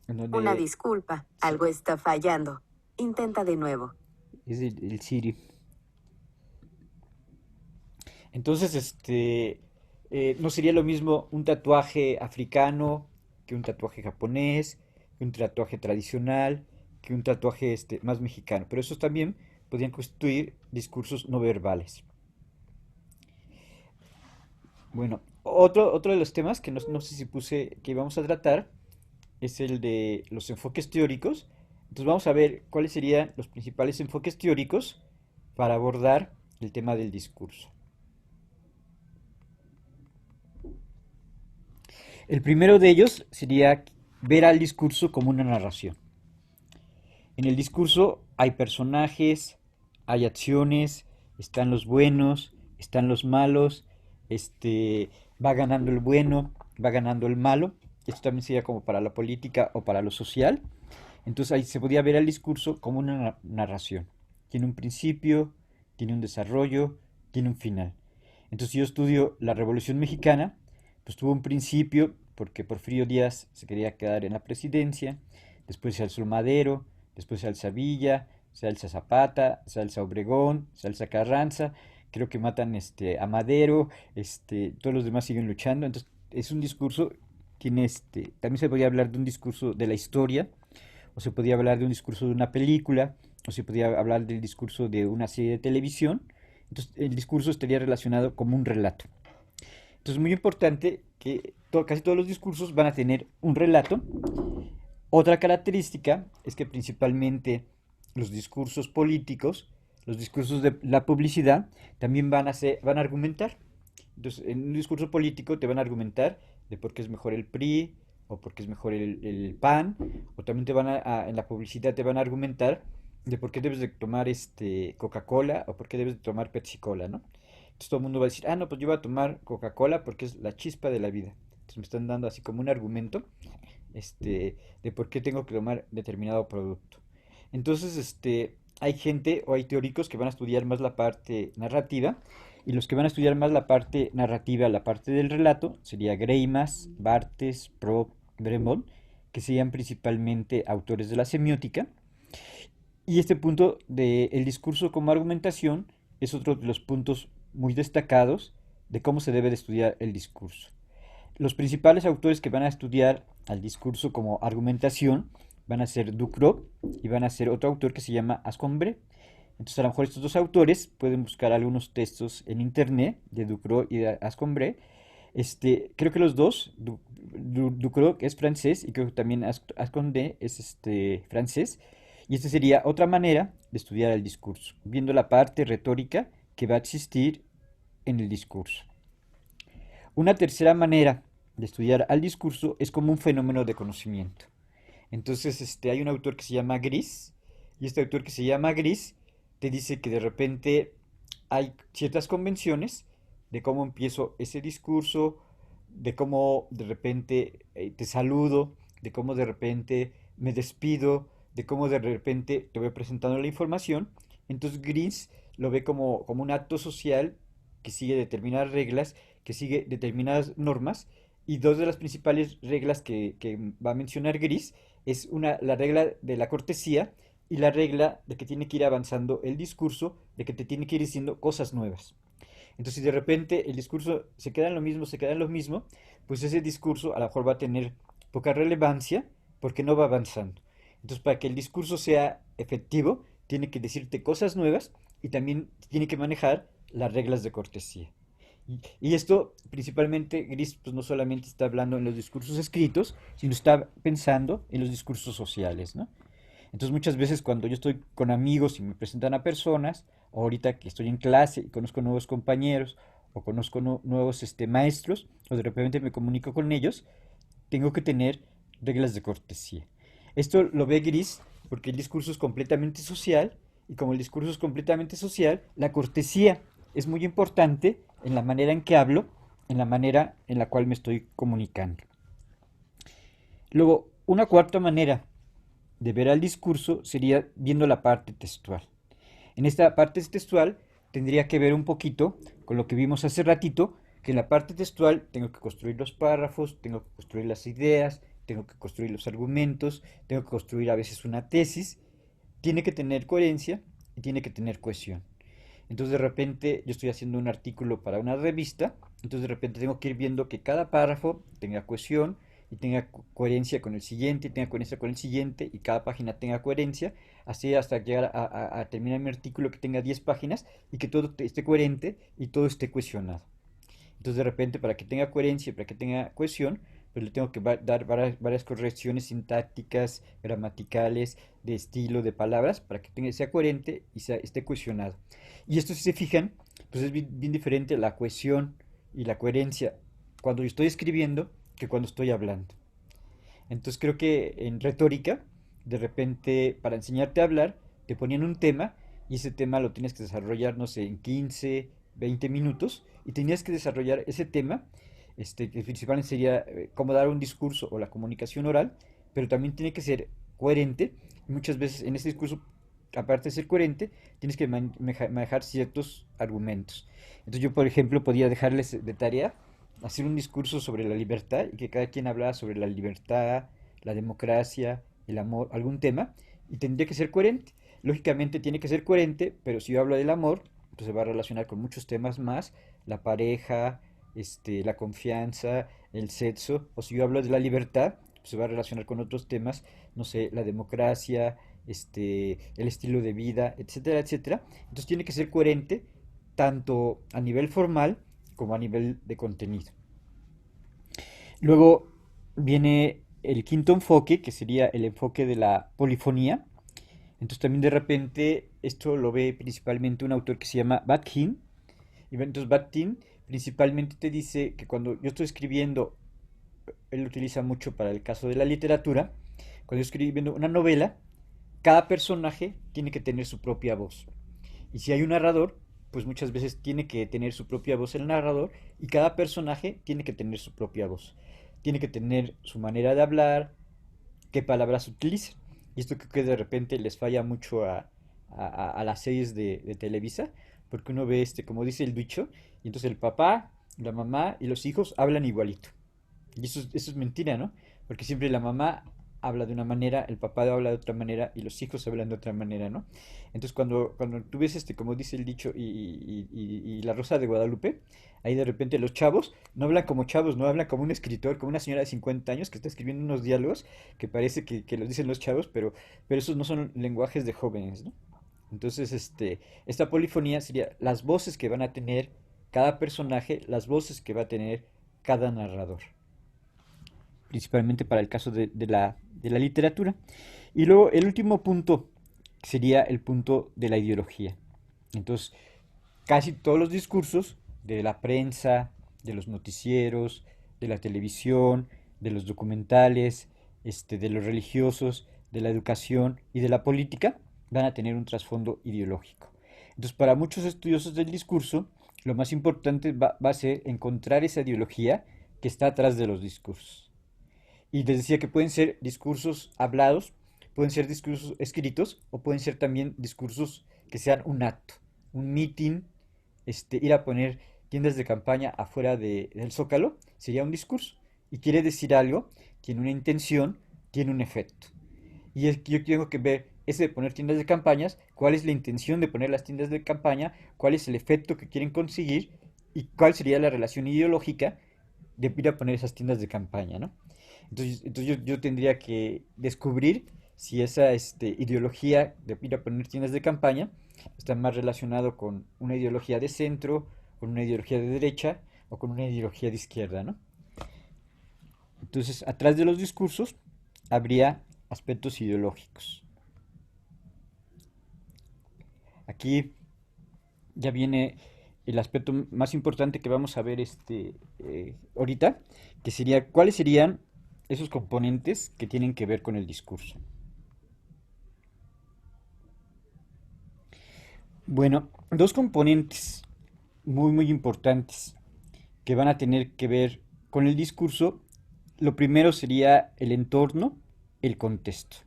en Una donde... disculpa, Sí, algo está fallando. Intenta de nuevo. es el Siri. Entonces, no sería lo mismo un tatuaje africano que un tatuaje japonés, que un tatuaje tradicional, que un tatuaje más mexicano. Pero esos también podrían constituir discursos no verbales. Bueno, otro de los temas que no sé si puse que íbamos a tratar es el de los enfoques teóricos. Entonces vamos a ver cuáles serían los principales enfoques teóricos para abordar el tema del discurso. El primero de ellos sería ver al discurso como una narración. En el discurso hay personajes, hay acciones, están los buenos, están los malos, va ganando el bueno, va ganando el malo. Esto también sería como para la política o para lo social. Entonces ahí se podía ver el discurso como una narración. Tiene un principio, tiene un desarrollo, tiene un final. Entonces si yo estudio la Revolución Mexicana, pues tuvo un principio porque Porfirio Díaz se quería quedar en la presidencia, después se alzó Madero, después se alza Villa, se alza Zapata, se alza Obregón, se alza Carranza, creo que matan a Madero, todos los demás siguen luchando, entonces es un discurso, también se podría hablar de un discurso de la historia, o se podía hablar de un discurso de una película, o se podía hablar del discurso de una serie de televisión, entonces el discurso estaría relacionado como un relato. Entonces es muy importante que casi todos los discursos van a tener un relato. Otra característica es que principalmente los discursos políticos, los discursos de la publicidad, también van a argumentar. Entonces, en un discurso político te van a argumentar de por qué es mejor el PRI o por qué es mejor el PAN, o también en la publicidad te van a argumentar de por qué debes de tomar Coca-Cola o por qué debes de tomar Pepsi-Cola, ¿no? Entonces todo el mundo va a decir, ah, no, pues yo voy a tomar Coca-Cola porque es la chispa de la vida. Entonces me están dando así como un argumento de por qué tengo que tomar determinado producto. Entonces, hay gente o hay teóricos que van a estudiar más la parte narrativa y los que van a estudiar más la parte narrativa, la parte del relato, sería Greimas, Barthes, Propp, Bremont, que serían principalmente autores de la semiótica. Y este punto del discurso como argumentación es otro de los puntos muy destacados de cómo se debe de estudiar el discurso. Los principales autores que van a estudiar al discurso como argumentación van a ser Ducrot y van a ser otro autor que se llama Ascombре. Entonces a lo mejor estos dos autores pueden buscar algunos textos en internet de Ducrot y de Ascombре. Creo que los dos, Ducrot es francés y creo que también Ascombре es francés. Y esta sería otra manera de estudiar el discurso, viendo la parte retórica que va a existir en el discurso. Una tercera manera de estudiar al discurso es como un fenómeno de conocimiento. Entonces, hay un autor que se llama Gris, y este autor que se llama Gris te dice que de repente hay ciertas convenciones de cómo empiezo ese discurso, de cómo de repente te saludo, de cómo de repente me despido, de cómo de repente te voy presentando la información. Entonces gris lo ve como un acto social que sigue determinadas reglas, que sigue determinadas normas, y dos de las principales reglas que va a mencionar Gris es la regla de la cortesía y la regla de que tiene que ir avanzando el discurso, de que te tiene que ir diciendo cosas nuevas. Entonces, si de repente el discurso se queda en lo mismo, se queda en lo mismo, pues ese discurso a lo mejor va a tener poca relevancia porque no va avanzando. Entonces, para que el discurso sea efectivo, tiene que decirte cosas nuevas y también tiene que manejar las reglas de cortesía. Y esto principalmente, Gris, pues no solamente está hablando en los discursos escritos, sino está pensando en los discursos sociales, ¿no? Entonces muchas veces cuando yo estoy con amigos y me presentan a personas, o ahorita que estoy en clase y conozco nuevos compañeros, o conozco nuevos maestros, o de repente me comunico con ellos, tengo que tener reglas de cortesía. Esto lo ve Gris porque el discurso es completamente social, y como el discurso es completamente social, la cortesía es muy importante en la manera en que hablo, en la manera en la cual me estoy comunicando. Luego, una cuarta manera de ver al discurso sería viendo la parte textual. En esta parte textual tendría que ver un poquito con lo que vimos hace ratito, que en la parte textual tengo que construir los párrafos, tengo que construir las ideas, tengo que construir los argumentos, tengo que construir a veces una tesis, tiene que tener coherencia y tiene que tener cohesión. Entonces de repente yo estoy haciendo un artículo para una revista, entonces de repente tengo que ir viendo que cada párrafo tenga cohesión y tenga coherencia con el siguiente, y tenga coherencia con el siguiente, y cada página tenga coherencia, así hasta llegar a terminar mi artículo que tenga 10 páginas y que todo esté coherente y todo esté cohesionado. Entonces de repente para que tenga coherencia, para que tenga cohesión, pues le tengo que dar varias correcciones sintácticas, gramaticales, de estilo, de palabras, para que sea coherente y esté cohesionado. Y esto, si se fijan, pues es bien diferente la cohesión y la coherencia cuando yo estoy escribiendo que cuando estoy hablando. Entonces creo que en retórica, de repente, para enseñarte a hablar, te ponían un tema y ese tema lo tienes que desarrollar, no sé, en 15, 20 minutos, y tenías que desarrollar ese tema, que principalmente sería cómo dar un discurso o la comunicación oral, pero también tiene que ser coherente. Y muchas veces en ese discurso, aparte de ser coherente, tienes que manejar ciertos argumentos. Entonces yo, por ejemplo, podía dejarles de tarea hacer un discurso sobre la libertad y que cada quien hablara sobre la libertad, la democracia, el amor, algún tema, y tendría que ser coherente. Lógicamente tiene que ser coherente, pero si yo hablo del amor, pues se va a relacionar con muchos temas más, la pareja, la confianza, el sexo, o si yo hablo de la libertad, pues se va a relacionar con otros temas, no sé, la democracia, el estilo de vida, etcétera, etcétera. Entonces tiene que ser coherente tanto a nivel formal como a nivel de contenido. Luego viene el quinto enfoque, que sería el enfoque de la polifonía. Entonces también de repente esto lo ve principalmente un autor que se llama Bakhtin. Y entonces Bakhtin principalmente te dice que cuando yo estoy escribiendo, él lo utiliza mucho para el caso de la literatura, cuando yo estoy escribiendo una novela, cada personaje tiene que tener su propia voz. Y si hay un narrador, pues muchas veces tiene que tener su propia voz el narrador, y cada personaje tiene que tener su propia voz. Tiene que tener su manera de hablar, qué palabras utiliza. Y esto creo que de repente les falla mucho a las series de Televisa, porque uno ve, como dice el dicho, y entonces el papá, la mamá y los hijos hablan igualito. Y eso es mentira, ¿no? Porque siempre la mamá habla de una manera, el papá habla de otra manera y los hijos hablan de otra manera, ¿no? Entonces cuando tú ves como dice el dicho, y La Rosa de Guadalupe, ahí de repente los chavos no hablan como chavos, no hablan como un escritor, como una señora de 50 años que está escribiendo unos diálogos que parece que los dicen los chavos, pero esos no son lenguajes de jóvenes, ¿no? Entonces, esta polifonía sería las voces que van a tener cada personaje, las voces que va a tener cada narrador, principalmente para el caso de la literatura. Y luego el último punto sería el punto de la ideología. Entonces, casi todos los discursos de la prensa, de los noticieros, de la televisión, de los documentales, de los religiosos, de la educación y de la política van a tener un trasfondo ideológico. Entonces, para muchos estudiosos del discurso, lo más importante va a ser encontrar esa ideología que está atrás de los discursos. Y les decía que pueden ser discursos hablados, pueden ser discursos escritos o pueden ser también discursos que sean un acto, un meeting, ir a poner tiendas de campaña afuera del Zócalo, sería un discurso. Y quiere decir algo, tiene una intención, tiene un efecto. Y es que yo tengo que ver ese de poner tiendas de campañas, cuál es la intención de poner las tiendas de campaña, cuál es el efecto que quieren conseguir y cuál sería la relación ideológica de ir a poner esas tiendas de campaña, ¿no? Entonces yo tendría que descubrir si esa ideología de ir a poner tiendas de campaña está más relacionado con una ideología de centro, con una ideología de derecha o con una ideología de izquierda, ¿no? Entonces, atrás de los discursos habría aspectos ideológicos. Aquí ya viene el aspecto más importante que vamos a ver ahorita, que sería cuáles serían esos componentes que tienen que ver con el discurso. Bueno, dos componentes muy importantes que van a tener que ver con el discurso. Lo primero sería el entorno, el contexto.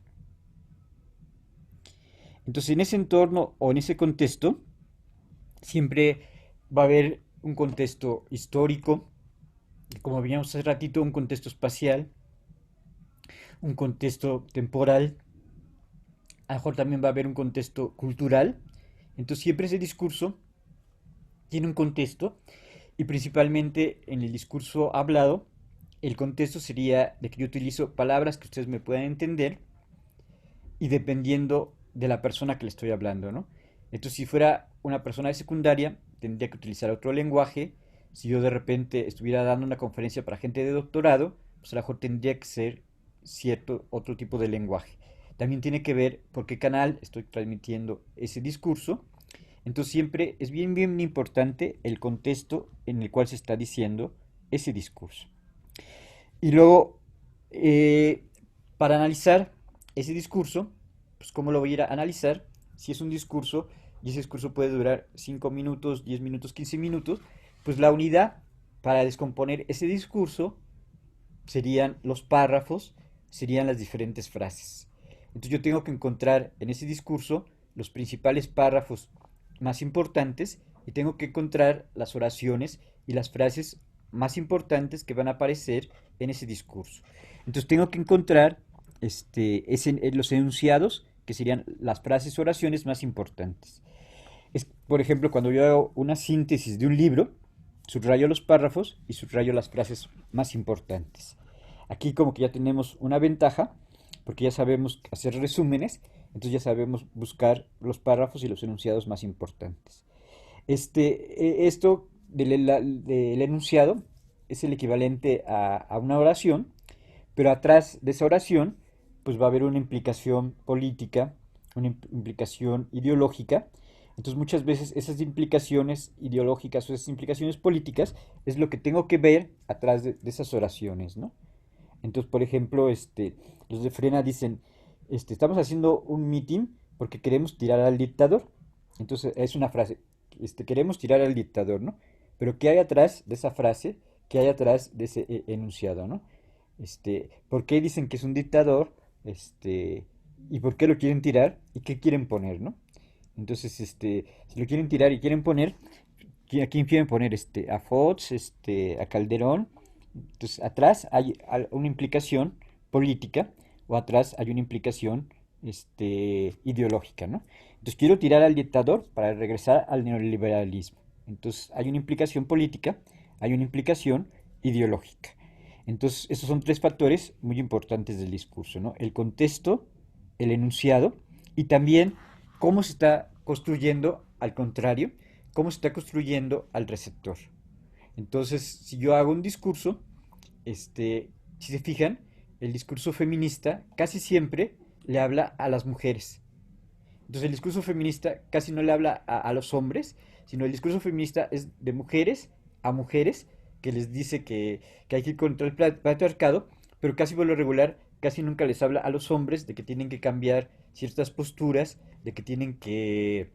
Entonces, en ese entorno o en ese contexto, siempre va a haber un contexto histórico, como veíamos hace ratito, un contexto espacial, un contexto temporal, a lo mejor también va a haber un contexto cultural. Entonces, siempre ese discurso tiene un contexto y principalmente en el discurso hablado, el contexto sería de que yo utilizo palabras que ustedes me puedan entender y dependiendo de la persona que le estoy hablando, ¿no? Entonces, si fuera una persona de secundaria, tendría que utilizar otro lenguaje. Si yo de repente estuviera dando una conferencia para gente de doctorado, pues a lo mejor tendría que ser cierto otro tipo de lenguaje. También tiene que ver por qué canal estoy transmitiendo ese discurso. Entonces siempre es bien importante el contexto en el cual se está diciendo ese discurso. Y luego, eh, para analizar ese discurso, pues cómo lo voy a ir a analizar, si es un discurso y ese discurso puede durar 5 minutos, 10 minutos, 15 minutos, pues la unidad para descomponer ese discurso serían los párrafos, serían las diferentes frases. Entonces yo tengo que encontrar en ese discurso los principales párrafos más importantes y tengo que encontrar las oraciones y las frases más importantes que van a aparecer en ese discurso. Entonces tengo que encontrar los enunciados, que serían las frases o oraciones más importantes. Por ejemplo, cuando yo hago una síntesis de un libro, subrayo los párrafos y subrayo las frases más importantes. Aquí como que ya tenemos una ventaja, porque ya sabemos hacer resúmenes, entonces ya sabemos buscar los párrafos y los enunciados más importantes. Esto del enunciado es el equivalente a una oración, pero atrás de esa oración pues va a haber una implicación política, una implicación ideológica. Entonces muchas veces esas implicaciones ideológicas o esas implicaciones políticas es lo que tengo que ver atrás de esas oraciones, ¿no? Entonces, por ejemplo, los de Frena dicen, estamos haciendo un meeting porque queremos tirar al dictador. Entonces, es una frase, queremos tirar al dictador, ¿no? Pero ¿qué hay atrás de esa frase? ¿Qué hay atrás de ese enunciado, ¿no? ¿Por qué dicen que es un dictador? ¿Y por qué lo quieren tirar? ¿Y qué quieren poner, ¿no? Entonces, si lo quieren tirar y quieren poner, ¿a quién quieren poner? A Fox, a Calderón. Entonces, atrás hay una implicación política o atrás hay una implicación ideológica, ¿no? Entonces, quiero tirar al dictador para regresar al neoliberalismo. Entonces, hay una implicación política, hay una implicación ideológica. Entonces, esos son tres factores muy importantes del discurso, ¿no? El contexto, el enunciado y también cómo se está construyendo al contrario, cómo se está construyendo al receptor. Entonces, si yo hago un discurso, si se fijan, el discurso feminista casi siempre le habla a las mujeres. Entonces, el discurso feminista casi no le habla a los hombres, sino el discurso feminista es de mujeres a mujeres, que les dice que hay que ir contra el patriarcado, pero casi por lo regular, casi nunca les habla a los hombres de que tienen que cambiar ciertas posturas, de que tienen eh,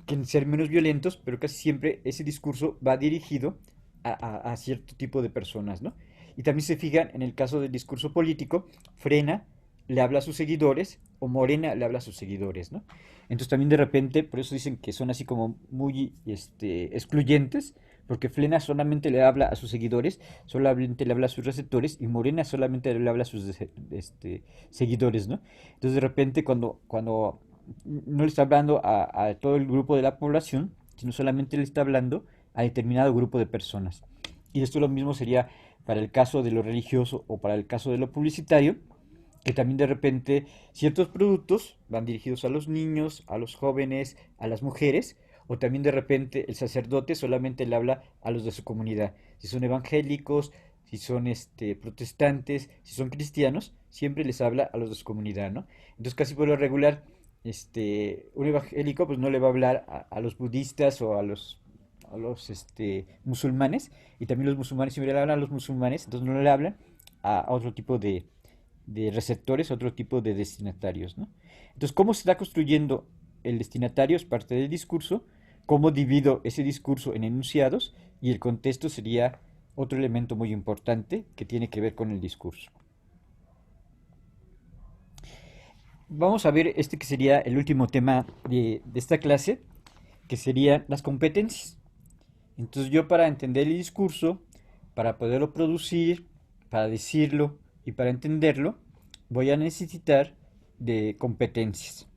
que ser menos violentos, pero casi siempre ese discurso va dirigido a cierto tipo de personas, ¿no? Y también se fijan en el caso del discurso político, Frena le habla a sus seguidores o Morena le habla a sus seguidores, ¿no? Entonces también de repente, por eso dicen que son así como muy excluyentes, porque Frena solamente le habla a sus seguidores, solamente le habla a sus receptores y Morena solamente le habla a sus seguidores, ¿no? Entonces de repente cuando no le está hablando a todo el grupo de la población, sino solamente le está hablando a determinado grupo de personas. Y esto lo mismo sería para el caso de lo religioso o para el caso de lo publicitario, que también de repente ciertos productos van dirigidos a los niños, a los jóvenes, a las mujeres, o también de repente el sacerdote solamente le habla a los de su comunidad. Si son evangélicos, si son protestantes, si son cristianos, siempre les habla a los de su comunidad, ¿no? Entonces casi por lo regular, un evangélico pues no le va a hablar a los budistas o a los musulmanes, y también los musulmanes siempre le hablan a los musulmanes, entonces no le hablan a otro tipo de receptores, otro tipo de destinatarios, ¿no? Entonces, ¿cómo se está construyendo el destinatario? Es parte del discurso. ¿Cómo divido ese discurso en enunciados? Y el contexto sería otro elemento muy importante que tiene que ver con el discurso. Vamos a ver este que sería el último tema de esta clase, que serían las competencias. Entonces yo para entender el discurso, para poderlo producir, para decirlo y para entenderlo, voy a necesitar de competencias.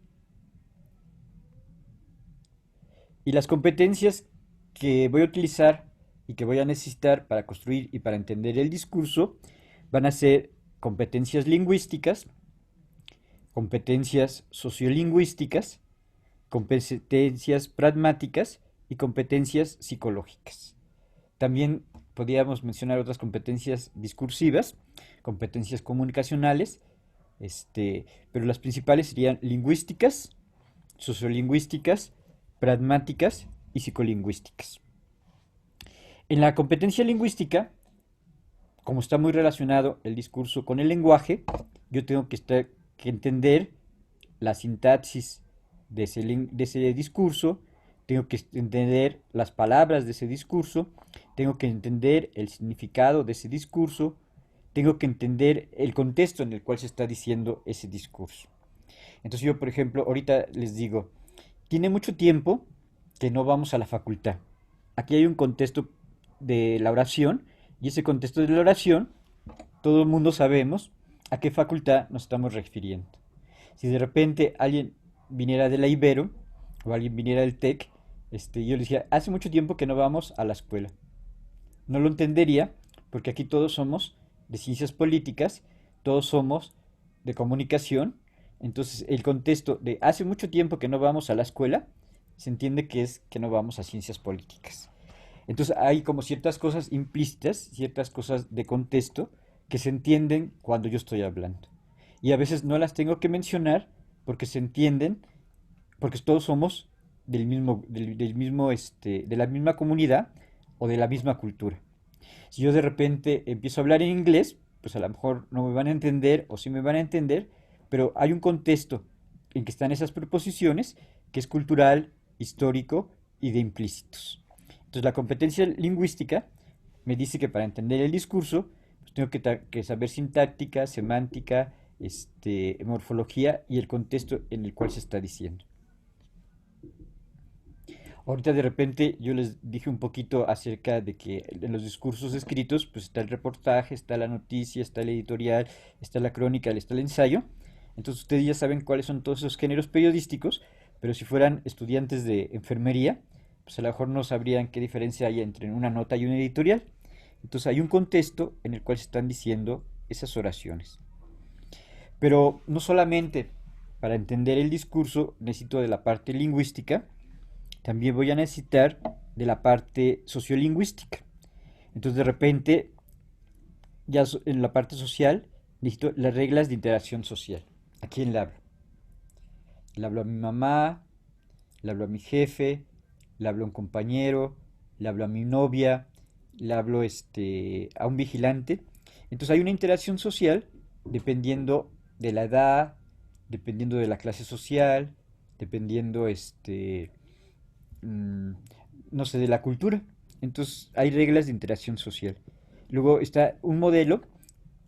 Y las competencias que voy a utilizar y que voy a necesitar para construir y para entender el discurso van a ser competencias lingüísticas, competencias sociolingüísticas, competencias pragmáticas y competencias psicológicas. También podríamos mencionar otras competencias discursivas, competencias comunicacionales, pero las principales serían lingüísticas, sociolingüísticas, pragmáticas y psicolingüísticas. En la competencia lingüística, como está muy relacionado el discurso con el lenguaje, yo tengo que entender la sintaxis de ese discurso, tengo que entender las palabras de ese discurso, tengo que entender el significado de ese discurso, tengo que entender el contexto en el cual se está diciendo ese discurso. Entonces yo, por ejemplo, ahorita les digo, tiene mucho tiempo que no vamos a la facultad. Aquí hay un contexto de la oración y ese contexto de la oración, todo el mundo sabemos a qué facultad nos estamos refiriendo. Si de repente alguien viniera de la Ibero o alguien viniera del TEC, yo le decía, hace mucho tiempo que no vamos a la escuela. No lo entendería porque aquí todos somos de ciencias políticas, todos somos de comunicación. Entonces el contexto de hace mucho tiempo que no vamos a la escuela se entiende que es que no vamos a ciencias políticas. Entonces hay como ciertas cosas implícitas, ciertas cosas de contexto que se entienden cuando yo estoy hablando. Y a veces no las tengo que mencionar porque se entienden, porque todos somos de la misma comunidad o de la misma cultura. Si yo de repente empiezo a hablar en inglés, pues a lo mejor no me van a entender o sí me van a entender, pero hay un contexto en que están esas preposiciones que es cultural, histórico y de implícitos. Entonces la competencia lingüística me dice que para entender el discurso pues tengo que saber sintáctica, semántica, morfología y el contexto en el cual se está diciendo. Ahorita de repente yo les dije un poquito acerca de que en los discursos escritos pues está el reportaje, está la noticia, está el editorial, está la crónica, está el ensayo. Entonces ustedes ya saben cuáles son todos esos géneros periodísticos, pero si fueran estudiantes de enfermería, pues a lo mejor no sabrían qué diferencia hay entre una nota y un editorial. Entonces hay un contexto en el cual se están diciendo esas oraciones. Pero no solamente para entender el discurso necesito de la parte lingüística, también voy a necesitar de la parte sociolingüística. Entonces de repente, ya en la parte social, necesito las reglas de interacción social. ¿A quién le hablo? Le hablo a mi mamá, le hablo a mi jefe, le hablo a un compañero, le hablo a mi novia, le hablo a un vigilante. Entonces hay una interacción social dependiendo de la edad, dependiendo de la clase social, dependiendo mm, no sé, de la cultura. Entonces hay reglas de interacción social. Luego está un modelo,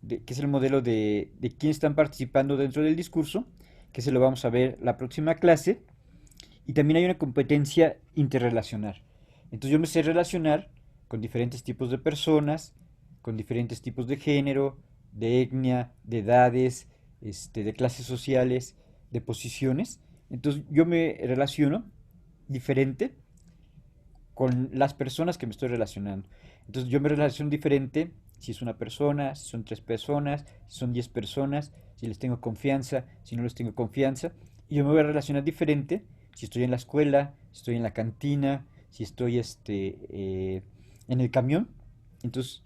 que es el modelo de quién están participando dentro del discurso, que se lo vamos a ver la próxima clase. Y también hay una competencia interrelacional. Entonces yo me sé relacionar con diferentes tipos de personas, con diferentes tipos de género, de etnia, de edades, de clases sociales, de posiciones. Entonces yo me relaciono diferente con las personas que me estoy relacionando. Entonces yo me relaciono diferente si es una persona, si son tres personas, si son 10 personas, si les tengo confianza, si no les tengo confianza. Y yo me voy a relacionar diferente si estoy en la escuela, si estoy en la cantina, si estoy en el camión. Entonces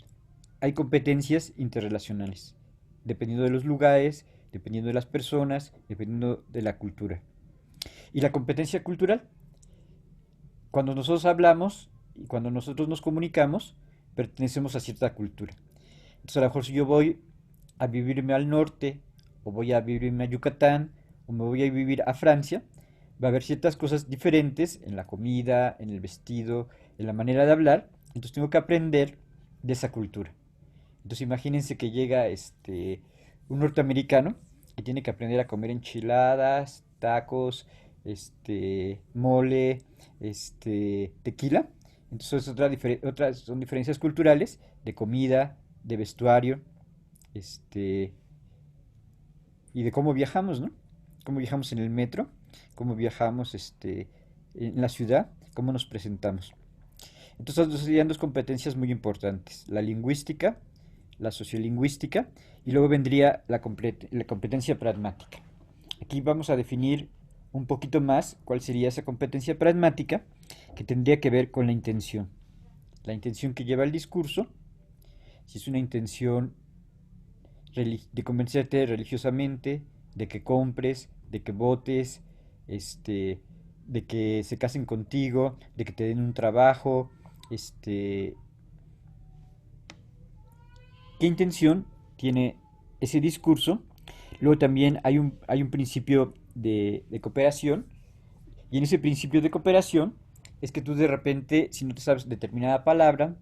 hay competencias interrelacionales, dependiendo de los lugares, dependiendo de las personas, dependiendo de la cultura. Y la competencia cultural, cuando nosotros hablamos y cuando nosotros nos comunicamos, pertenecemos a cierta cultura. Entonces, a lo mejor si yo voy a vivirme al norte, o voy a vivirme a Yucatán, o me voy a vivir a Francia, va a haber ciertas cosas diferentes en la comida, en el vestido, en la manera de hablar. Entonces tengo que aprender de esa cultura. Entonces imagínense que llega un norteamericano y tiene que aprender a comer enchiladas, tacos, mole, tequila. Entonces otras son diferencias culturales de comida, de vestuario, este, y de cómo viajamos, ¿no? Cómo viajamos en el metro, cómo viajamos en la ciudad, cómo nos presentamos. Entonces serían dos competencias muy importantes, la lingüística, la sociolingüística, y luego vendría la competencia pragmática. Aquí vamos a definir un poquito más cuál sería esa competencia pragmática, que tendría que ver con la intención que lleva el discurso, si es una intención de convencerte religiosamente, de que compres, de que votes, de que se casen contigo, de que te den un trabajo, qué intención tiene ese discurso. Luego también hay un principio de cooperación, y en ese principio de cooperación es que tú de repente, si no te sabes determinada palabra,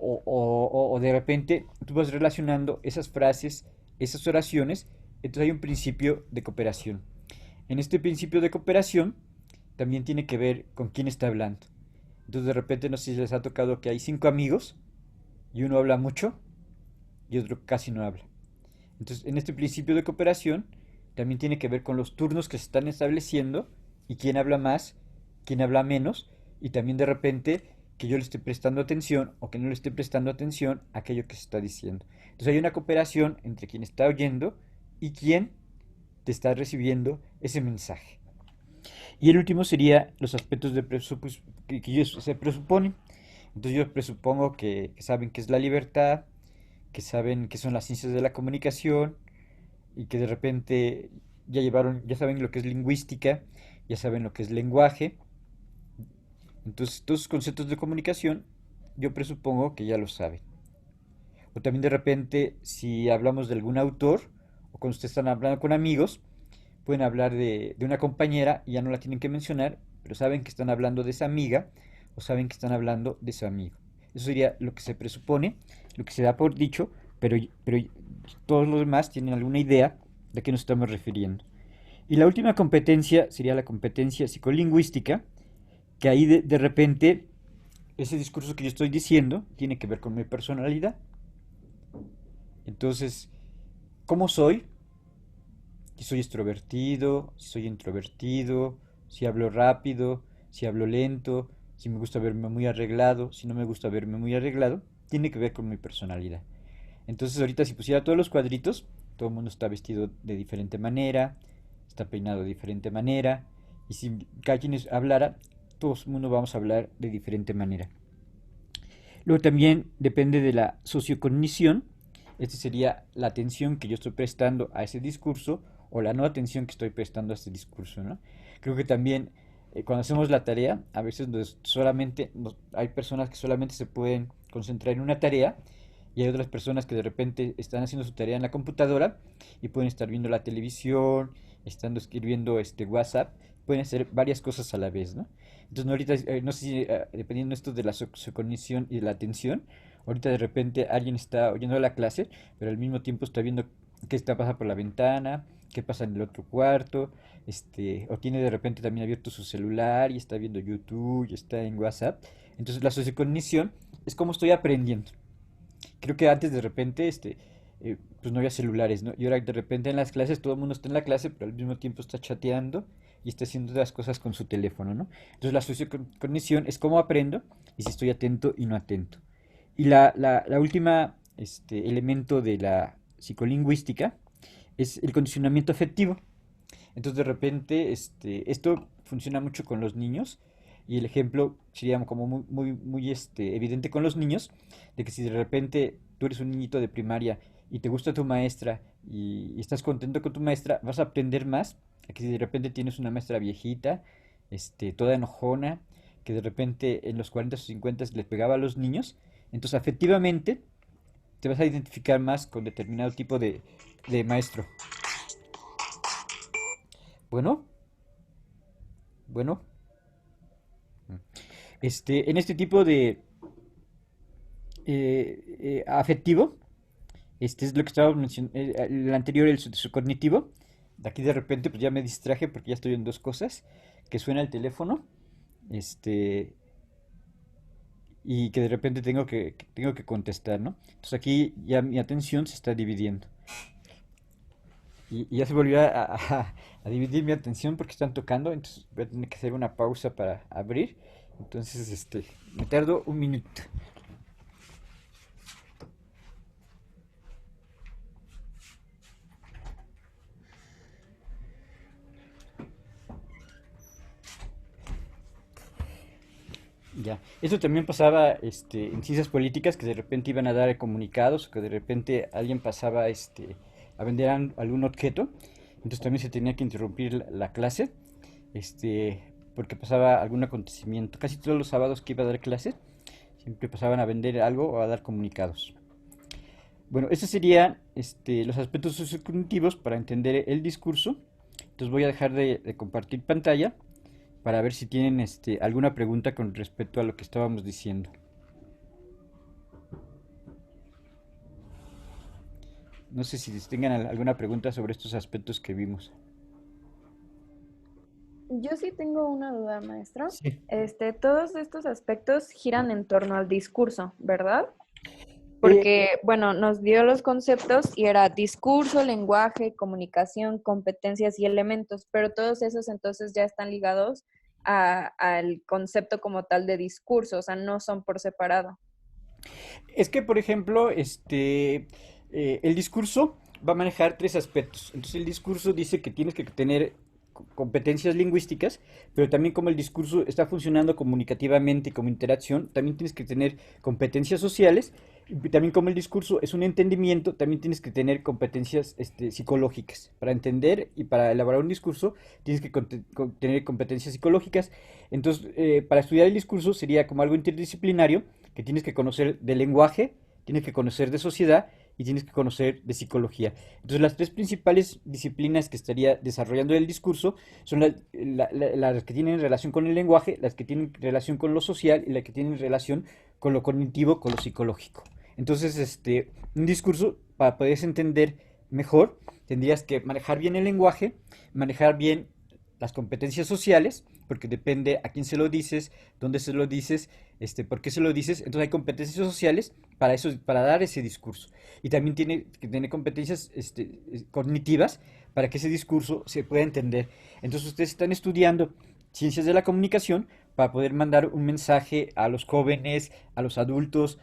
o de repente tú vas relacionando esas frases, esas oraciones, entonces hay un principio de cooperación. En este principio de cooperación también tiene que ver con quién está hablando. Entonces de repente no sé si les ha tocado que hay 5 amigos y uno habla mucho y otro casi no habla. Entonces en este principio de cooperación también tiene que ver con los turnos que se están estableciendo y quién habla más, quién habla menos, y también de repente que yo le esté prestando atención o que no le esté prestando atención a aquello que se está diciendo. Entonces hay una cooperación entre quien está oyendo y quien te está recibiendo ese mensaje. Y el último sería los aspectos de que ellos se presuponen. Entonces yo presupongo que saben qué es la libertad, que saben qué son las ciencias de la comunicación, y que de repente ya saben lo que es lingüística, ya saben lo que es lenguaje. Entonces todos esos conceptos de comunicación yo presupongo que ya lo saben. O también de repente si hablamos de algún autor, o cuando ustedes están hablando con amigos, pueden hablar de una compañera y ya no la tienen que mencionar, pero saben que están hablando de esa amiga, o saben que están hablando de su amigo. Eso sería lo que se presupone, lo que se da por dicho, pero todos los demás tienen alguna idea de qué nos estamos refiriendo. Y la última competencia sería la competencia psicolingüística, que ahí de repente ese discurso que yo estoy diciendo tiene que ver con mi personalidad. Entonces, ¿cómo soy? Si soy extrovertido, si soy introvertido, si hablo rápido, si hablo lento, si me gusta verme muy arreglado, si no me gusta verme muy arreglado, tiene que ver con mi personalidad. Entonces ahorita si pusiera todos los cuadritos, todo el mundo está vestido de diferente manera, está peinado de diferente manera, y si cada quien hablara, todo el mundo vamos a hablar de diferente manera. Luego también depende de la sociocognición. Esta sería la atención que yo estoy prestando a ese discurso, o la no atención que estoy prestando a ese discurso, ¿no? Creo que también cuando hacemos la tarea, a veces hay personas que solamente se pueden concentrar en una tarea, y hay otras personas que de repente están haciendo su tarea en la computadora y pueden estar viendo la televisión estando escribiendo WhatsApp, pueden hacer varias cosas a la vez, ¿no? Entonces, no, ahorita, no sé si, dependiendo esto de la cognición y de la atención, ahorita de repente alguien está oyendo la clase, pero al mismo tiempo está viendo qué está pasando por la ventana, qué pasa en el otro cuarto, o tiene de repente también abierto su celular y está viendo YouTube y está en WhatsApp. Entonces, la sociocognición es como estoy aprendiendo. Creo que antes de repente, pues no había celulares, ¿no? Y ahora de repente en las clases todo el mundo está en la clase, pero al mismo tiempo está chateando y está haciendo las cosas con su teléfono, ¿no? Entonces la sociocognición es cómo aprendo y si estoy atento y no atento. Y la última, elemento de la psicolingüística es el condicionamiento afectivo. Entonces de repente, esto funciona mucho con los niños y el ejemplo sería como muy evidente con los niños, de que si de repente tú eres un niñito de primaria y te gusta tu maestra y estás contento con tu maestra, vas a aprender más a que si de repente tienes una maestra viejita, toda enojona, que de repente en los 40 o 50 les pegaba a los niños, entonces afectivamente te vas a identificar más con determinado tipo de maestro. Bueno, bueno. En este tipo de afectivo, este es lo que estábamos mencionando, el anterior, el su cognitivo. De aquí de repente pues ya me distraje porque ya estoy en dos cosas, que suena el teléfono, este, y que de repente tengo que contestar, ¿no? Entonces aquí ya mi atención se está dividiendo. Y ya se volvió a dividir mi atención porque están tocando, entonces voy a tener que hacer una pausa para abrir. Entonces, me tardo un minuto. Ya. Eso también pasaba, en ciencias políticas, que de repente iban a dar comunicados, o que de repente alguien pasaba, a vender algún objeto. Entonces también se tenía que interrumpir la clase, porque pasaba algún acontecimiento. Casi todos los sábados que iba a dar clase, siempre pasaban a vender algo o a dar comunicados. Bueno, estos serían, los aspectos sociocognitivos para entender el discurso. Entonces voy a dejar de compartir pantalla para ver si tienen, alguna pregunta con respecto a lo que estábamos diciendo. No sé si tengan alguna pregunta sobre estos aspectos que vimos. Yo sí tengo una duda, maestro. Sí. Todos estos aspectos giran en torno al discurso, ¿verdad? Eh, Porque, bueno, nos dio los conceptos y era discurso, lenguaje, comunicación, competencias y elementos, pero todos esos entonces ya están ligados al concepto como tal de discurso, o sea, no son por separado. es que, por ejemplo, el discurso va a manejar tres aspectos. Entonces, el discurso dice que tienes que tener competencias lingüísticas, pero también como el discurso está funcionando comunicativamente como interacción, también tienes que tener competencias sociales, y también como el discurso es un entendimiento, también tienes que tener competencias psicológicas. Para entender y para elaborar un discurso, tienes que tener competencias psicológicas. Entonces, para estudiar el discurso sería como algo interdisciplinario, que tienes que conocer de lenguaje, tienes que conocer de sociedad y tienes que conocer de psicología. Entonces, las tres principales disciplinas que estaría desarrollando el discurso son las que tienen relación con el lenguaje, las que tienen relación con lo social y las que tienen relación con lo cognitivo, con lo psicológico. Entonces, un discurso, para poderse entender mejor, tendrías que manejar bien el lenguaje, manejar bien las competencias sociales, porque depende a quién se lo dices, dónde se lo dices, por qué se lo dices. Entonces hay competencias sociales para eso, para dar ese discurso. Y también tiene que tener competencias cognitivas para que ese discurso se pueda entender. Entonces ustedes están estudiando ciencias de la comunicación para poder mandar un mensaje a los jóvenes, a los adultos,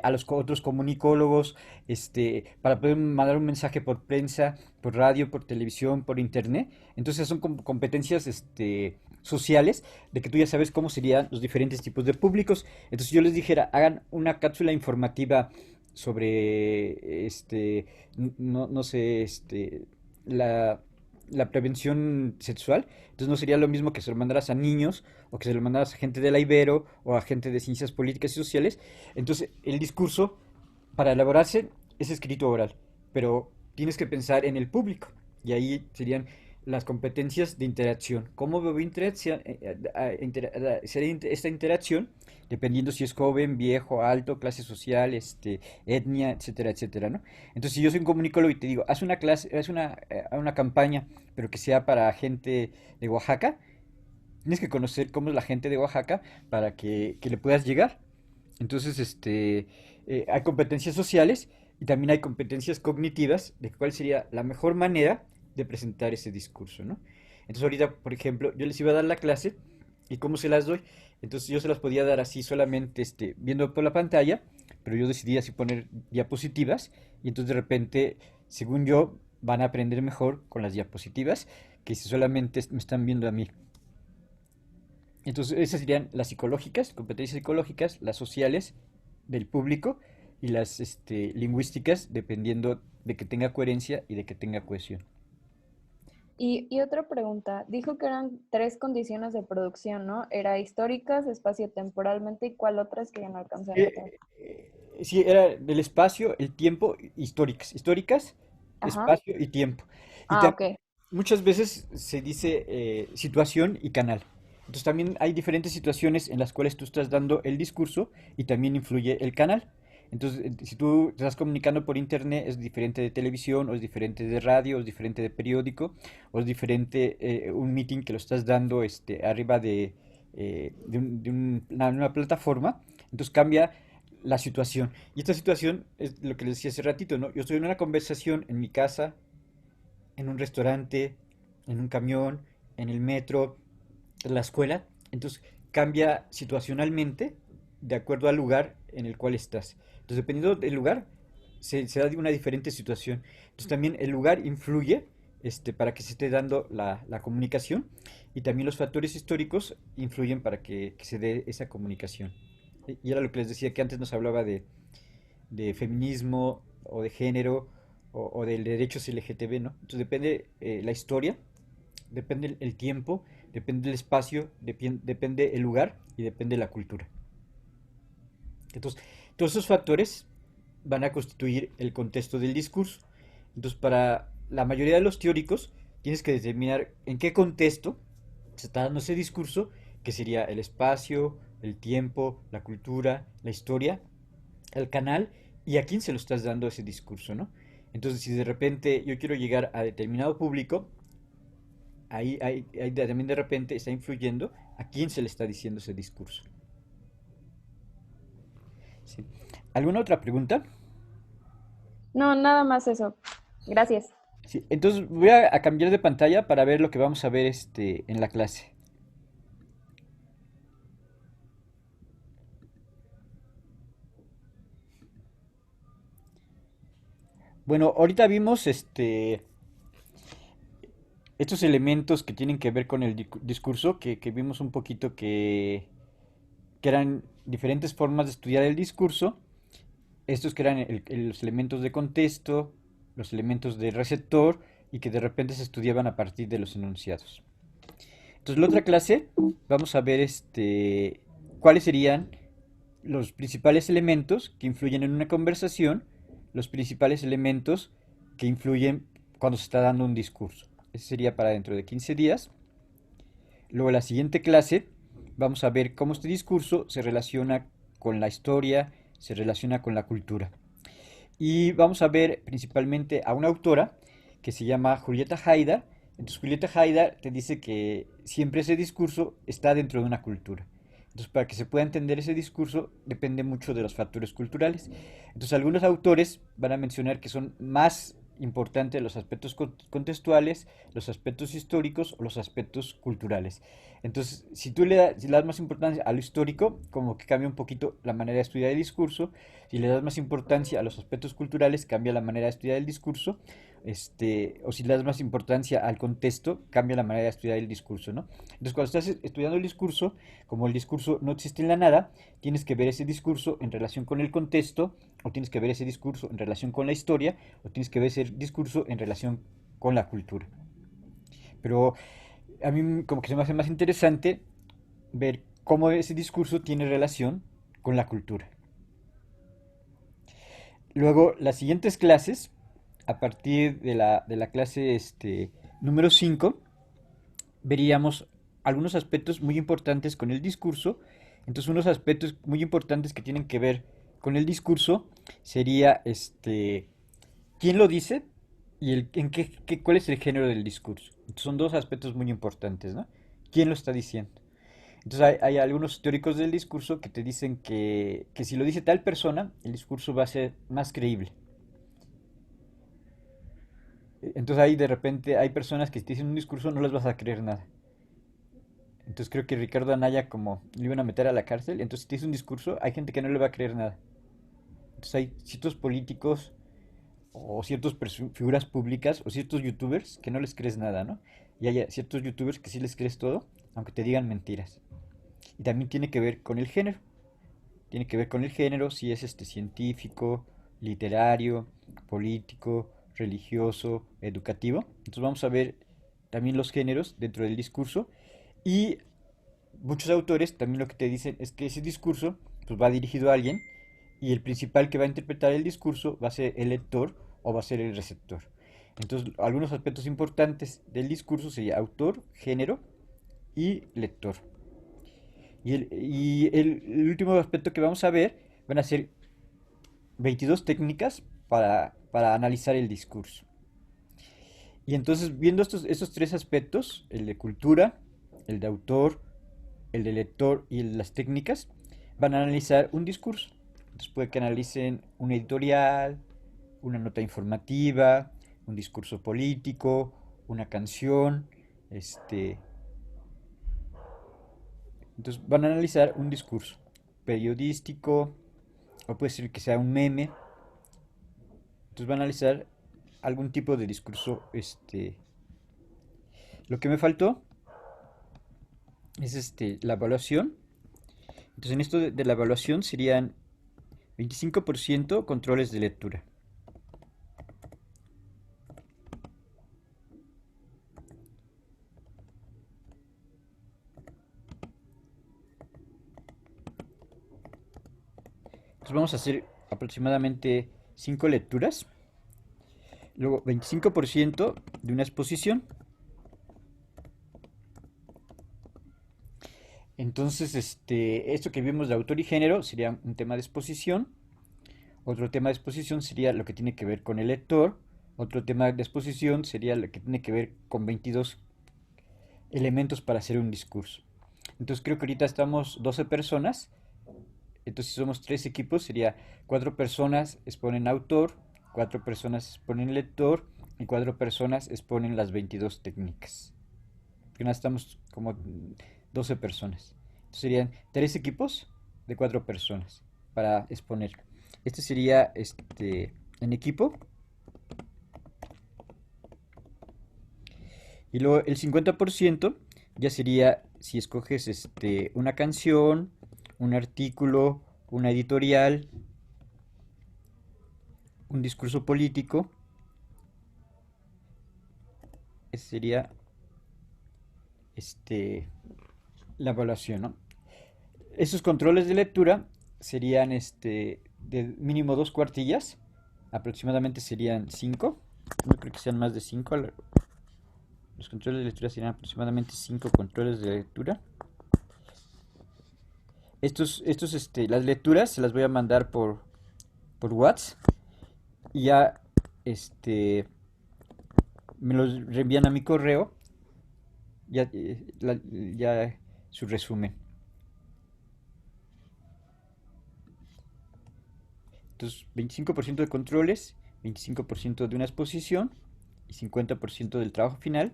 a los otros comunicólogos, para poder mandar un mensaje por prensa, por radio, por televisión, por internet. Entonces son competencias, sociales, de que tú ya sabes cómo serían los diferentes tipos de públicos. Entonces yo les dijera, hagan una cápsula informativa sobre, no sé, la, la prevención sexual. Entonces no sería lo mismo que se lo mandaras a niños o que se lo mandaras a gente de la Ibero o a gente de ciencias políticas y sociales. Entonces el discurso, para elaborarse, es escrito oral, pero tienes que pensar en el público. Y ahí serían las competencias de interacción. ¿Cómo veo esta interacción? Dependiendo si es joven, viejo, alto, clase social, etnia, etcétera, etcétera, ¿no? Entonces, si yo soy un comunicólogo y te digo, haz una clase, una campaña, pero que sea para gente de Oaxaca, tienes que conocer cómo es la gente de Oaxaca para que le puedas llegar. Entonces, hay competencias sociales y también hay competencias cognitivas de cuál sería la mejor manera de presentar ese discurso, ¿no? Entonces, ahorita, por ejemplo, yo les iba a dar la clase y cómo se las doy. Entonces, yo se las podía dar así solamente, viendo por la pantalla, pero yo decidí así poner diapositivas y entonces de repente, según yo, van a aprender mejor con las diapositivas que si solamente me están viendo a mí. Entonces, esas serían las psicológicas, competencias psicológicas, las sociales del público y las lingüísticas, dependiendo de que tenga coherencia y de que tenga cohesión. Y otra pregunta, dijo que eran tres condiciones de producción, ¿no? Era históricas, espacio-temporalmente, ¿y cuál otra es que ya no alcancé a notar? Sí, era el espacio, el tiempo, históricas, Ajá. espacio y tiempo. Y Ah, ok. muchas veces se dice situación y canal. Entonces también hay diferentes situaciones en las cuales tú estás dando el discurso y también influye el canal. Entonces, si tú te estás comunicando por internet, es diferente de televisión, o es diferente de radio, o es diferente de periódico, o es diferente un meeting que lo estás dando arriba una plataforma. Entonces cambia la situación. Y esta situación es lo que les decía hace ratito, ¿no? Yo estoy en una conversación en mi casa, en un restaurante, en un camión, en el metro, en la escuela. Entonces cambia situacionalmente de acuerdo al lugar en el cual estás. Entonces, dependiendo del lugar, se da de una diferente situación. Entonces, también el lugar influye para que se esté dando la comunicación y también los factores históricos influyen para que se dé esa comunicación. Y era lo que les decía que antes nos hablaba de feminismo o de género o de derechos LGTB, ¿no? Entonces depende la historia, depende el tiempo, depende el espacio, depende el lugar y depende la cultura. Entonces, todos esos factores van a constituir el contexto del discurso. Entonces, para la mayoría de los teóricos, tienes que determinar en qué contexto se está dando ese discurso, que sería el espacio, el tiempo, la cultura, la historia, el canal y a quién se lo estás dando ese discurso, ¿no? Entonces, si de repente yo quiero llegar a determinado público, ahí también de repente está influyendo a quién se le está diciendo ese discurso. ¿Sí? ¿Alguna otra pregunta? No, nada más eso. Gracias. Sí, entonces voy a cambiar de pantalla para ver lo que vamos a ver en la clase. Bueno, ahorita vimos estos elementos que tienen que ver con el discurso, que vimos un poquito que eran diferentes formas de estudiar el discurso, estos que eran los elementos de contexto, los elementos de receptor y que de repente se estudiaban a partir de los enunciados. Entonces, la otra clase vamos a ver cuáles serían los principales elementos que influyen en una conversación, los principales elementos que influyen cuando se está dando un discurso. Ese sería para dentro de 15 días. Luego, la siguiente clase, vamos a ver cómo este discurso se relaciona con la historia, se relaciona con la cultura. Y vamos a ver principalmente a una autora que se llama Julieta Haida. Entonces, Julieta Haida te dice que siempre ese discurso está dentro de una cultura. Entonces, para que se pueda entender ese discurso, depende mucho de los factores culturales. Entonces, algunos autores van a mencionar que son más importantes los aspectos contextuales, los aspectos históricos o los aspectos culturales. Entonces, si le das más importancia a lo histórico, como que cambia un poquito la manera de estudiar el discurso. Si le das más importancia a los aspectos culturales, cambia la manera de estudiar el discurso. O si le das más importancia al contexto, cambia la manera de estudiar el discurso, ¿no? Entonces, cuando estás estudiando el discurso, como el discurso no existe en la nada, tienes que ver ese discurso en relación con el contexto, o tienes que ver ese discurso en relación con la historia, o tienes que ver ese discurso en relación con la cultura. Pero a mí como que se me hace más interesante ver cómo ese discurso tiene relación con la cultura. Luego, las siguientes clases, a partir de la clase Número 5, veríamos algunos aspectos muy importantes con el discurso. Entonces, unos aspectos muy importantes que tienen que ver con el discurso sería quién lo dice y cuál es el género del discurso. Entonces, son dos aspectos muy importantes, ¿no? ¿Quién lo está diciendo? Entonces hay algunos teóricos del discurso que te dicen que si lo dice tal persona, el discurso va a ser más creíble. Entonces ahí de repente hay personas que si te dicen un discurso no les vas a creer nada. Entonces creo que Ricardo Anaya como le iban a meter a la cárcel, entonces si te dice un discurso hay gente que no le va a creer nada. Entonces hay ciertos políticos o ciertas figuras públicas o ciertos youtubers que no les crees nada, ¿no? Y hay ciertos youtubers que sí les crees todo, aunque te digan mentiras. Y también tiene que ver con el género. Tiene que ver con el género, si es científico, literario, político, religioso, educativo. Entonces vamos a ver también los géneros dentro del discurso y muchos autores también lo que te dicen es que ese discurso pues va dirigido a alguien y el principal que va a interpretar el discurso va a ser el lector o va a ser el receptor. Entonces, algunos aspectos importantes del discurso sería autor, género y lector. Y el último aspecto que vamos a ver van a ser 22 técnicas para analizar el discurso. Y entonces, viendo estos tres aspectos, el de cultura, el de autor, el de lector y el de las técnicas, van a analizar un discurso. Entonces puede que analicen un editorial, una nota informativa, un discurso político, una canción, este, entonces van a analizar un discurso periodístico, o puede ser que sea un meme. Entonces van a analizar algún tipo de discurso. Lo que me faltó es la evaluación. Entonces en esto de la evaluación serían 25% controles de lectura. Entonces vamos a hacer aproximadamente 5 lecturas. Luego 25% de una exposición. Entonces, esto que vimos de autor y género sería un tema de exposición. Otro tema de exposición sería lo que tiene que ver con el lector. Otro tema de exposición sería lo que tiene que ver con 22 elementos para hacer un discurso. Entonces creo que ahorita estamos 12 personas. Entonces si somos tres equipos sería 4 personas exponen autor, 4 personas exponen lector y 4 personas exponen las 22 técnicas. Porque nada, estamos como 12 personas. Entonces serían 3 equipos de 4 personas para exponer. Este sería en equipo. Y luego el 50% ya sería si escoges una canción, un artículo, una editorial, un discurso político. Ese sería este, la evaluación, ¿no? Esos controles de lectura serían de mínimo 2 cuartillas. Aproximadamente serían 5. No creo que sean más de 5. Los controles de lectura serían aproximadamente 5 controles de lectura. Las lecturas se las voy a mandar por WhatsApp y ya me los reenvían a mi correo ya, ya su resumen. Entonces, 25% de controles, 25% de una exposición y 50% del trabajo final,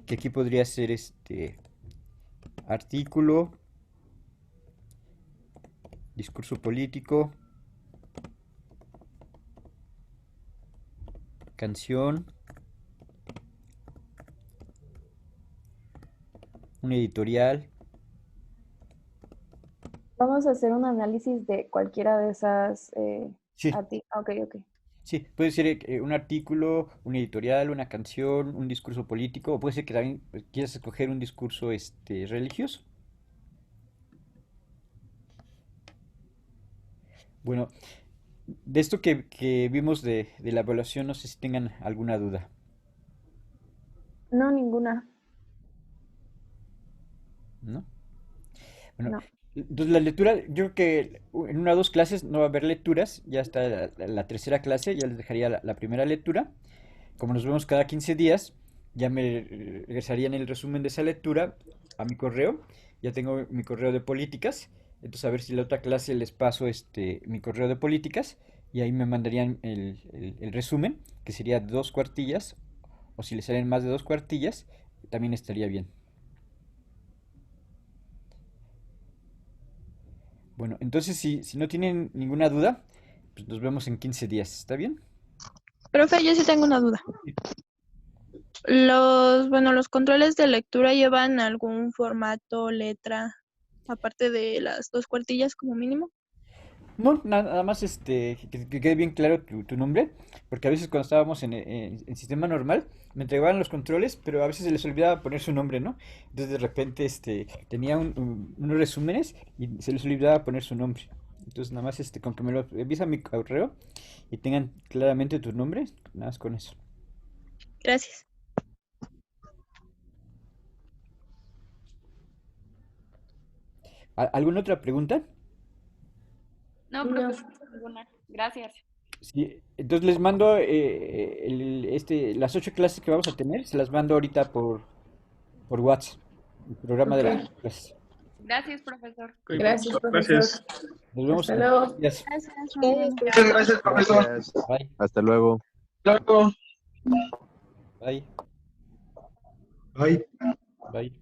que aquí podría ser artículo, discurso político, canción, un editorial. Vamos a hacer un análisis de cualquiera de esas Sí, a ti. Ok, ok. sí, puede ser un artículo, un editorial, una canción, un discurso político, o puede ser que también pues, quieras escoger un discurso religioso. Bueno, de esto que vimos de la evaluación, no sé si tengan alguna duda. No, ninguna. ¿No? Bueno, No. entonces la lectura, yo creo que en una o dos clases no va a haber lecturas, ya está la tercera clase, ya les dejaría la primera lectura. Como nos vemos cada 15 días, ya me regresarían el resumen de esa lectura a mi correo. Ya tengo mi correo de políticas. Entonces a ver si la otra clase les paso mi correo de políticas y ahí me mandarían el resumen, que sería de dos cuartillas, o si les salen más de dos cuartillas, también estaría bien. Bueno, entonces si no tienen ninguna duda, pues nos vemos en 15 días, ¿está bien? Profe, yo sí tengo una duda. Los controles de lectura llevan algún formato, letra, aparte de las 2 cuartillas como mínimo. No, nada más que quede bien claro tu nombre, porque a veces cuando estábamos en sistema normal me entregaban los controles, pero a veces se les olvidaba poner su nombre, ¿no? Entonces de repente tenía unos resúmenes y se les olvidaba poner su nombre. Entonces nada más con que me lo envíes a mi correo y tengan claramente tu nombre, nada más con eso. Gracias. ¿Alguna otra pregunta? No, No. profesor, ninguna. Gracias. Sí, entonces les mando las 8 clases que vamos a tener, se las mando ahorita por WhatsApp, el programa de Ok. las clases. Gracias, profesor. Ok, Gracias, profesor. Nos vemos Hasta en luego. 15 días. Gracias, Muchas gracias, profesor. Gracias. Bye, Hasta luego. Luego. bye, Bye. bye.